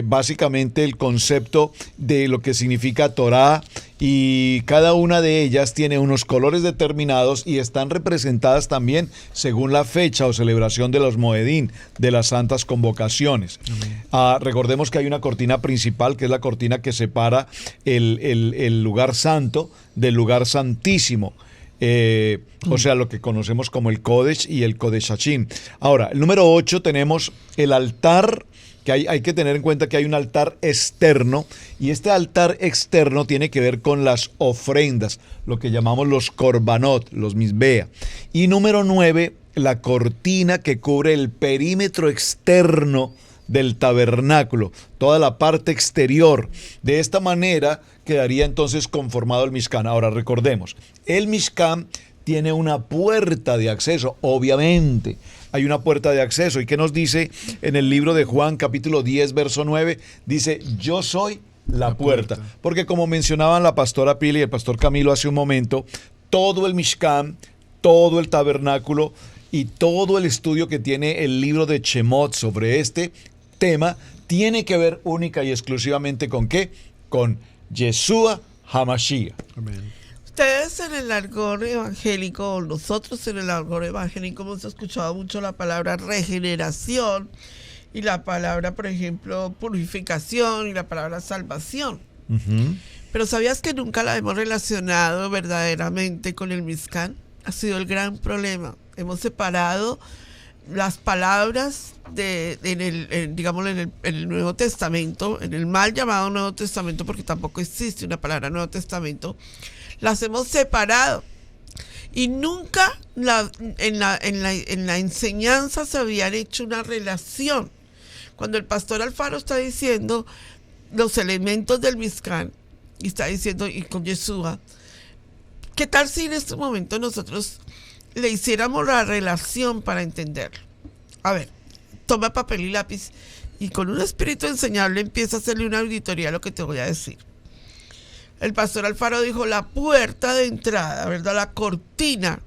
básicamente el concepto de lo que significa Torá y cada una de ellas tiene unos colores determinados y están representadas también según la fecha o celebración de los Moedín, de las santas convocaciones. Recordemos que hay una cortina principal, que es la cortina que separa el lugar santo del lugar santísimo. O sea, lo que conocemos como el Kodesh y el Kodesh Hashim. Ahora, el número 8 tenemos el altar, que hay que tener en cuenta que hay un altar externo, y este altar externo tiene que ver con las ofrendas, lo que llamamos los korbanot, los misbea. Y número 9, la cortina que cubre el perímetro externo del tabernáculo, toda la parte exterior. De esta manera quedaría entonces conformado el Mishkan. Ahora recordemos, el Mishkan tiene una puerta de acceso, obviamente. Hay una puerta de acceso. ¿Y qué nos dice en el libro de Juan, capítulo 10, verso 9? Dice, yo soy la puerta. Porque como mencionaban la pastora Pili y el pastor Camilo hace un momento, todo el Mishkan, todo el tabernáculo y todo el estudio que tiene el libro de Shemot sobre este tema tiene que ver única y exclusivamente ¿con qué? Con Yeshua HaMashiach. Amén. Ustedes en el argot evangélico, nosotros en el argot evangélico hemos escuchado mucho la palabra regeneración y la palabra, por ejemplo, purificación y la palabra salvación. Pero ¿sabías que nunca la hemos relacionado verdaderamente con el Mishkan? Ha sido el gran problema. Hemos separado las palabras en el Nuevo Testamento, en el mal llamado Nuevo Testamento, porque tampoco existe una palabra Nuevo Testamento, las hemos separado. Y nunca en la enseñanza se habían hecho una relación. Cuando el pastor Alfaro está diciendo los elementos del Mishkan, y está diciendo, y con Yeshua, ¿qué tal si en este momento nosotros le hiciéramos la relación para entenderlo? A ver, toma papel y lápiz y con un espíritu enseñable empieza a hacerle una auditoría a lo que te voy a decir. El pastor Alfaro dijo la puerta de entrada, ¿verdad? La cortina,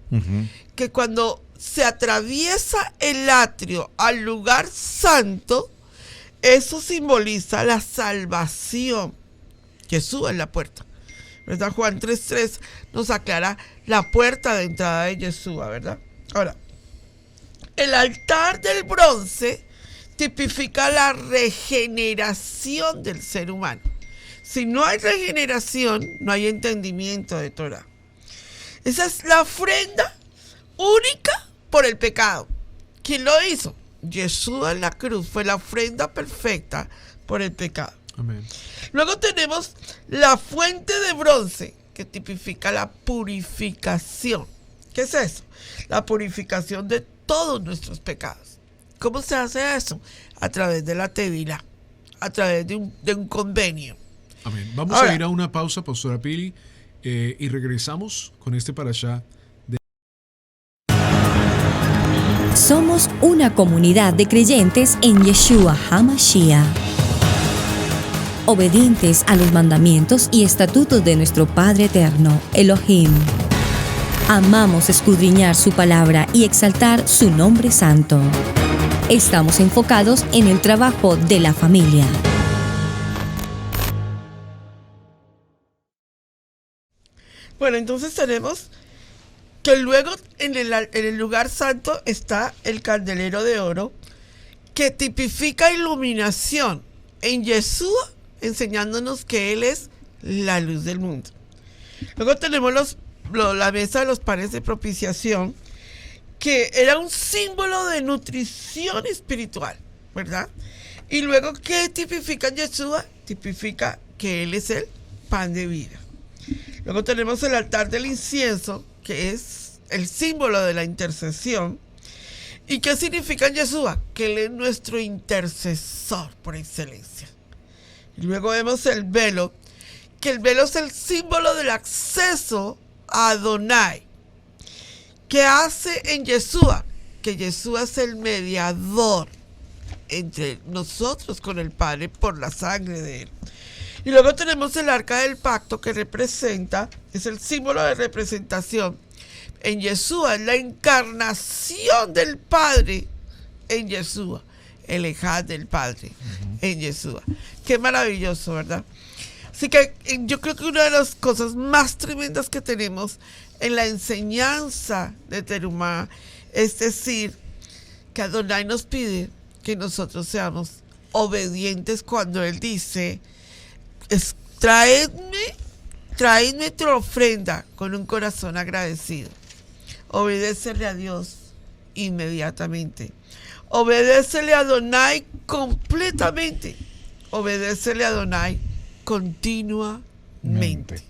que cuando se atraviesa el atrio al lugar santo, eso simboliza la salvación. Jesús es la puerta, ¿verdad? Juan 3:3 nos aclara la puerta de entrada de Jesús, ¿verdad? Ahora, el altar del bronce tipifica la regeneración del ser humano. Si no hay regeneración, no hay entendimiento de Torah. Esa es la ofrenda única por el pecado. ¿Quién lo hizo? Yeshua en la cruz fue la ofrenda perfecta por el pecado. Amén. Luego tenemos la fuente de bronce, que tipifica la purificación. ¿Qué es eso? La purificación de todos nuestros pecados. ¿Cómo se hace eso? A través de la tevilá, a través de un convenio. Amén. Vamos a ir a una pausa, pastora Pili, y regresamos con este parashá. Somos una comunidad de creyentes en Yeshua HaMashiach, obedientes a los mandamientos y estatutos de nuestro Padre Eterno, Elohim. Amamos escudriñar su palabra y exaltar su nombre santo. Estamos enfocados en el trabajo de la familia. Bueno, entonces tenemos que luego en el lugar santo está el candelero de oro, que tipifica iluminación en Yeshua, enseñándonos que Él es la luz del mundo. Luego tenemos la mesa de los panes de propiciación, que era un símbolo de nutrición espiritual, ¿verdad? Y luego, ¿qué tipifica en Yeshua? Tipifica que Él es el pan de vida. Luego tenemos el altar del incienso, que es el símbolo de la intercesión. ¿Y qué significa en Yeshua? Que Él es nuestro intercesor por excelencia. Y luego vemos el velo, que el velo es el símbolo del acceso a Adonai. ¿Qué hace en Yeshua? Que Yeshua es el mediador entre nosotros con el Padre por la sangre de Él. Y luego tenemos el arca del pacto, que representa, es el símbolo de representación. En Yeshua es la encarnación del Padre en Yeshua, el Ejad del Padre en Yeshua. Qué maravilloso, ¿verdad? Así que yo creo que una de las cosas más tremendas que tenemos en la enseñanza de Terumá es decir, que Adonai nos pide que nosotros seamos obedientes cuando Él dice, traedme tu ofrenda con un corazón agradecido. Obedécele a Dios inmediatamente. Obedécele a Adonai completamente. Obedécele a Adonai continuamente.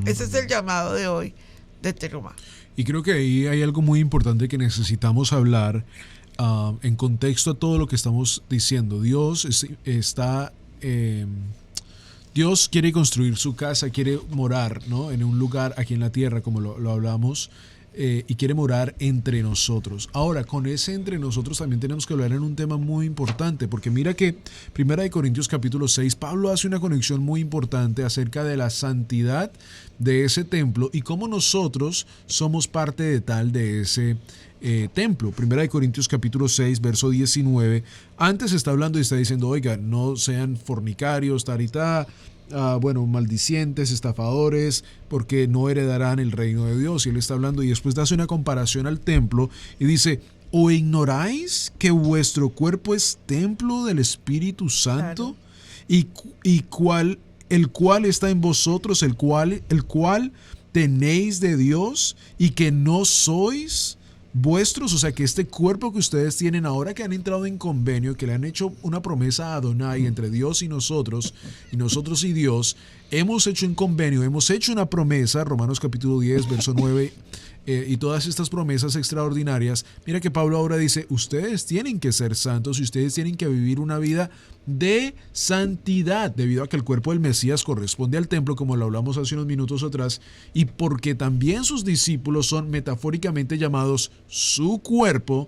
Ese es el llamado de hoy de Terumá. Y creo que ahí hay algo muy importante que necesitamos hablar en contexto a todo lo que estamos diciendo. Dios Dios quiere construir su casa, quiere morar, ¿no?, en un lugar aquí en la tierra, como lo hablamos, y quiere morar entre nosotros. Ahora, con ese entre nosotros también tenemos que hablar en un tema muy importante, porque mira que 1 Corintios capítulo 6, Pablo hace una conexión muy importante acerca de la santidad de ese templo y cómo nosotros somos parte de ese templo. 1 Corintios capítulo 6, verso 19, antes está hablando y está diciendo, oiga, no sean fornicarios, taritá, maldicientes, estafadores, porque no heredarán el reino de Dios. Y él está hablando y después hace una comparación al templo y dice, ¿o ignoráis que vuestro cuerpo es templo del Espíritu Santo? Claro. El cual está en vosotros, el cual tenéis de Dios y que no sois vuestros, o sea que este cuerpo que ustedes tienen ahora que han entrado en convenio, que le han hecho una promesa a Adonai entre Dios y nosotros y Dios, hemos hecho un convenio, hemos hecho una promesa, Romanos capítulo 10, verso 9, y todas estas promesas extraordinarias. Mira que Pablo ahora dice, ustedes tienen que ser santos y ustedes tienen que vivir una vida de santidad, debido a que el cuerpo del Mesías corresponde al templo, como lo hablamos hace unos minutos atrás, y porque también sus discípulos son metafóricamente llamados su cuerpo,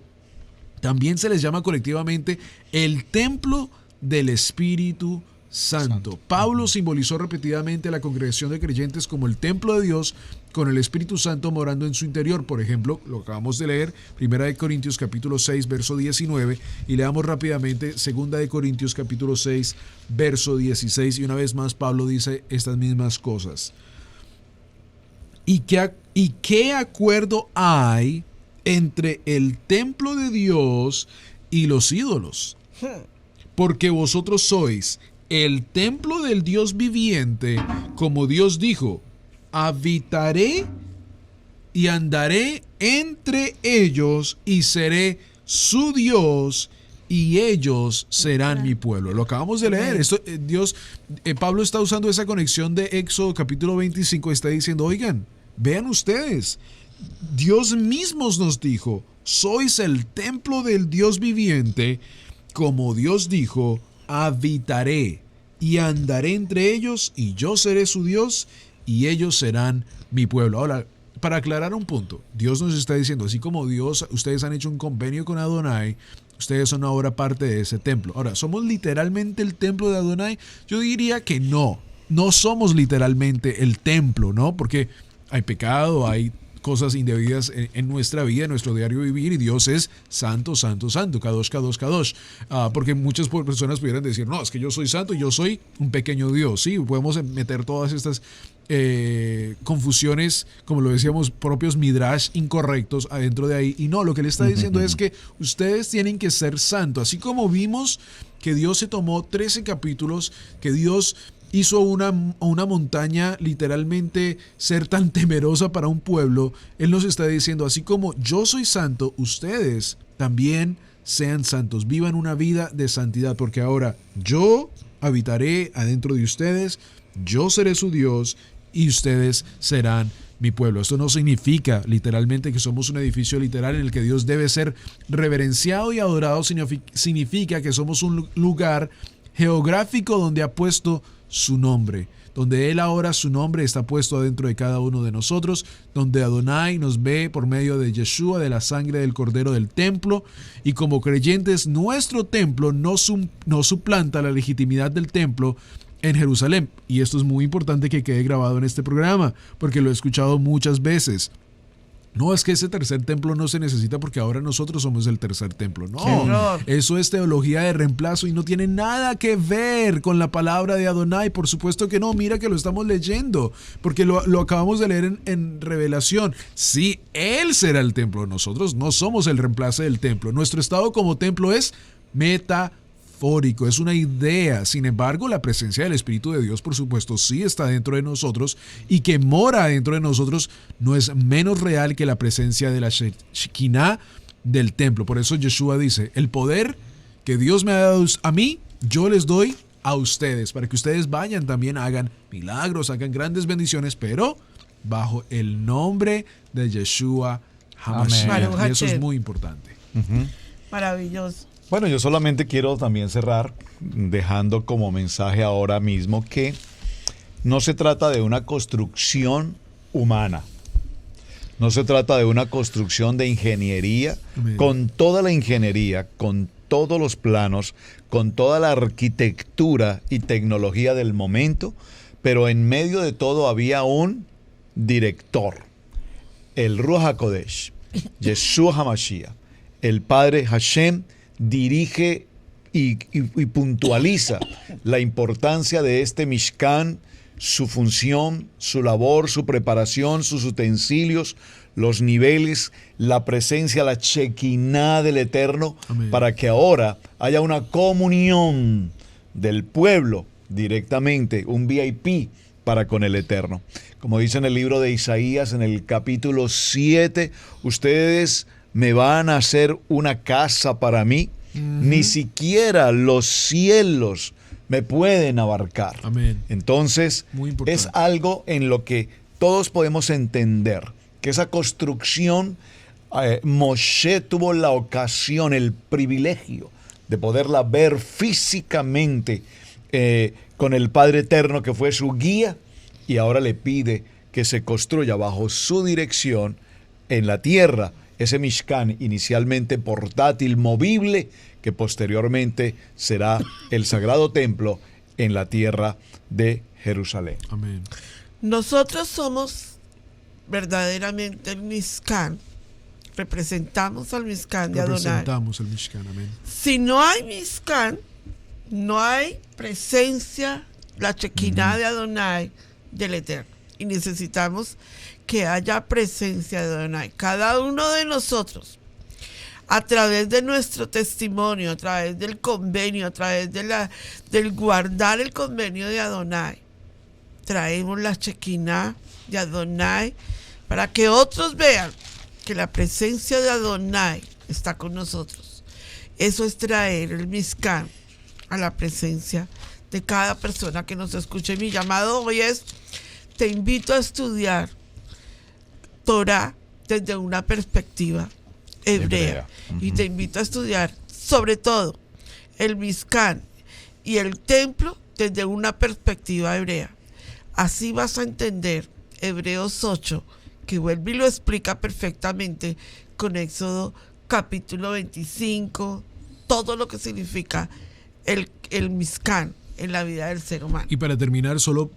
también se les llama colectivamente el templo del Espíritu Santo. Pablo simbolizó repetidamente a la congregación de creyentes como el templo de Dios, con el Espíritu Santo morando en su interior. Por ejemplo, lo acabamos de leer, 1 Corintios capítulo 6, verso 19, y leamos rápidamente 2 Corintios capítulo 6, verso 16, y una vez más Pablo dice estas mismas cosas. ¿Y qué acuerdo hay entre el templo de Dios y los ídolos? Porque vosotros sois el templo del Dios viviente, como Dios dijo, habitaré y andaré entre ellos y seré su Dios y ellos serán mi pueblo. Lo acabamos de leer. Esto, Pablo está usando esa conexión de Éxodo capítulo 25, está diciendo, oigan, vean ustedes, Dios mismo nos dijo, sois el templo del Dios viviente, como Dios dijo, habitaré y andaré entre ellos y yo seré su Dios y ellos serán mi pueblo. Ahora, para aclarar un punto, Dios nos está diciendo, así como ustedes han hecho un convenio con Adonai, ustedes son ahora parte de ese templo. Ahora, ¿somos literalmente el templo de Adonai? Yo diría que no somos literalmente el templo, ¿no? Porque hay pecado, hay cosas indebidas en nuestra vida, en nuestro diario vivir, y Dios es santo, santo, santo, kadosh, kadosh, kadosh. Porque muchas personas pudieran decir, no, es que yo soy santo, yo soy un pequeño Dios. Sí, podemos meter todas estas confusiones, como lo decíamos, propios midrash incorrectos adentro de ahí. Y no, lo que le está diciendo es que ustedes tienen que ser santos. Así como vimos que Dios se tomó 13 capítulos, que Dios hizo una montaña literalmente ser tan temerosa para un pueblo, Él nos está diciendo, así como yo soy santo, ustedes también sean santos, vivan una vida de santidad, porque ahora yo habitaré adentro de ustedes, yo seré su Dios y ustedes serán mi pueblo. Esto no significa literalmente que somos un edificio literal en el que Dios debe ser reverenciado y adorado, significa que somos un lugar geográfico donde ha puesto su nombre, donde Él ahora su nombre está puesto adentro de cada uno de nosotros, donde Adonai nos ve por medio de Yeshua, de la sangre del Cordero del templo, y como creyentes nuestro templo no suplanta la legitimidad del templo en Jerusalén. Y esto es muy importante que quede grabado en este programa, porque lo he escuchado muchas veces. No, es que ese tercer templo no se necesita porque ahora nosotros somos el tercer templo. Qué No, horror. eso es teología de reemplazo y no tiene nada que ver con la palabra de Adonai. Por supuesto que no, mira que lo estamos leyendo, porque lo acabamos de leer en Revelación. Sí, Él será el templo, nosotros no somos el reemplazo del templo. Nuestro estado como templo es metafórico, es una idea. Sin embargo, la presencia del Espíritu de Dios, por supuesto, sí está dentro de nosotros, y que mora dentro de nosotros no es menos real que la presencia de la Shekinah del templo. Por eso Yeshua dice, el poder que Dios me ha dado a mí, yo les doy a ustedes, para que ustedes vayan también, hagan milagros, hagan grandes bendiciones, pero bajo el nombre de Yeshua HaMashiach. Y eso es muy importante. Maravilloso. Bueno, yo solamente quiero también cerrar dejando como mensaje ahora mismo que no se trata de una construcción humana, no se trata de una construcción de ingeniería. Amén. Con toda la ingeniería, con todos los planos, con toda la arquitectura y tecnología del momento, pero en medio de todo había un director, el Ruach HaKodesh, Yeshua HaMashiach, el Padre Hashem, dirige y puntualiza la importancia de este Mishkan, su función, su labor, su preparación, sus utensilios, los niveles, la presencia, la Shekinah del Eterno. Amén. Para que ahora haya una comunión del pueblo directamente, un VIP para con el Eterno. Como dice en el libro de Isaías, en el capítulo 7, ustedes me van a hacer una casa para mí. Ni siquiera los cielos me pueden abarcar. Amén. Entonces, Muy importante. es algo en lo que todos podemos entender que esa construcción, Moshe tuvo la ocasión, el privilegio de poderla ver físicamente con el Padre Eterno, que fue su guía, y ahora le pide que se construya bajo su dirección en la tierra ese Mishkan, inicialmente portátil, movible, que posteriormente será el sagrado templo en la tierra de Jerusalén. Amén. Nosotros somos verdaderamente el Mishkan. Representamos al Mishkan de Adonai. Representamos el Mishkan. Amén. Si no hay Mishkan, no hay presencia, la Shekinah de Adonai del Eterno. Y necesitamos que haya presencia de Adonai. Cada uno de nosotros, a través de nuestro testimonio, a través del convenio, a través del guardar el convenio de Adonai, traemos la Shekinah de Adonai para que otros vean que la presencia de Adonai está con nosotros. Eso es traer el Mishkan a la presencia de cada persona que nos escuche. Mi llamado hoy es: te invito a estudiar Torah desde una perspectiva hebrea. Y te invito a estudiar sobre todo el Mishkan y el templo desde una perspectiva hebrea. Así vas a entender Hebreos 8, que vuelve y lo explica perfectamente con Éxodo capítulo 25, todo lo que significa el Mishkan en la vida del ser humano. Y para terminar, solo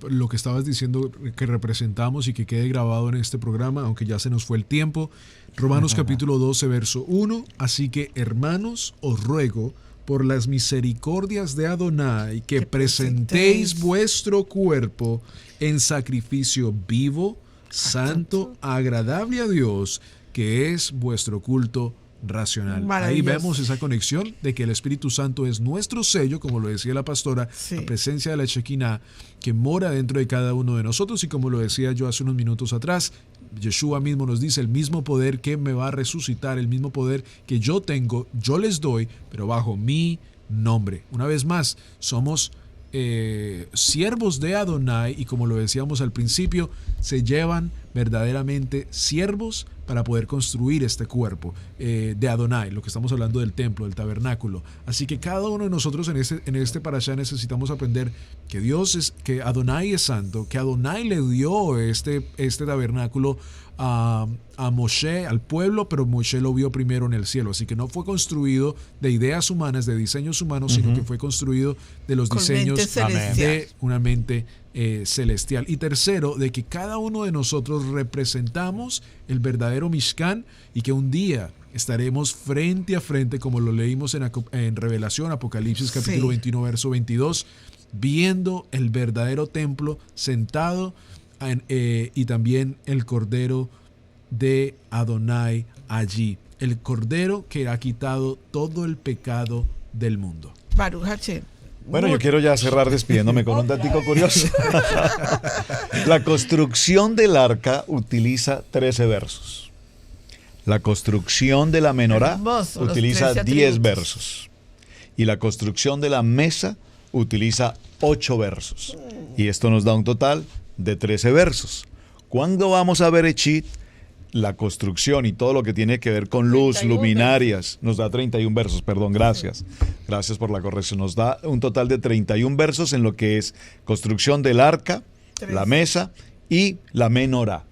lo que estabas diciendo que representamos y que quede grabado en este programa, aunque ya se nos fue el tiempo. Romanos capítulo 12, verso 1. Así que, hermanos, os ruego por las misericordias de Adonai que presentéis vuestro cuerpo en sacrificio vivo, santo, agradable a Dios, que es vuestro culto racional. Ahí vemos esa conexión de que el Espíritu Santo es nuestro sello, como lo decía la pastora, sí, la presencia de la Shekinah que mora dentro de cada uno de nosotros, y como lo decía yo hace unos minutos atrás, Yeshua mismo nos dice: el mismo poder que me va a resucitar, el mismo poder que yo tengo, yo les doy, pero bajo mi nombre. Una vez más, somos siervos de Adonai, y como lo decíamos al principio, se llevan verdaderamente siervos para poder construir este cuerpo de Adonai, lo que estamos hablando del templo, del tabernáculo. Así que cada uno de nosotros en este parashá necesitamos aprender que que Adonai es santo, que Adonai le dio este tabernáculo a Moshe, al pueblo, pero Moshe lo vio primero en el cielo. Así que no fue construido de ideas humanas, de diseños humanos, sino que fue construido de los diseños de una mente celestial. Y tercero, de que cada uno de nosotros representamos el verdadero Mishkan y que un día estaremos frente a frente, como lo leímos en Revelación, Apocalipsis capítulo 21, verso 22, viendo el verdadero templo sentado y también el Cordero de Adonai allí. El Cordero que ha quitado todo el pecado del mundo. Baruch Hashem. Bueno, yo quiero ya cerrar despidiéndome con un datico curioso. La construcción del arca utiliza 13 versos. La construcción de la menorá Hermoso, los utiliza 13 10 atributos. versos. Y la construcción de la mesa utiliza 8 versos. Y esto nos da un total de 13 versos. Cuando vamos a Bereshit, la construcción y todo lo que tiene que ver con luz, 31 luminarias, nos da 31 versos, perdón, gracias. Gracias por la corrección. Nos da un total de 31 versos en lo que es construcción del arca, la mesa y la menorá.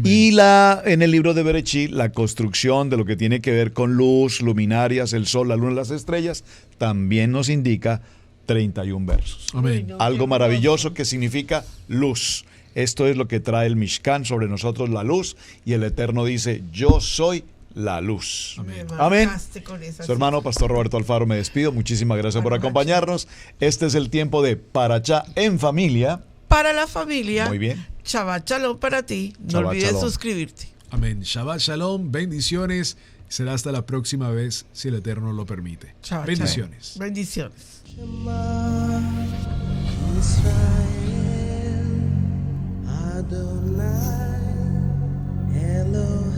Y en el libro de Bereshit, la construcción de lo que tiene que ver con luz, luminarias, el sol, la luna, las estrellas, también nos indica 31 versos. Amén. Algo maravilloso que significa luz. Esto es lo que trae el Mishkan sobre nosotros, la luz, y el Eterno dice, yo soy la luz. Me Amén. mataste con esa Su hermano Pastor Roberto Alfaro, me despido. Muchísimas gracias por acompañarnos. Este es el tiempo de Parachá en familia. Para la familia. Muy bien. Shabbat Shalom para ti. No Shabbat olvides Shalom. suscribirte. Amén. Shabbat Shalom, bendiciones. Será hasta la próxima vez, si el Eterno lo permite. Shabbat Bendiciones. Shalom. Bendiciones. Adonai Elohim.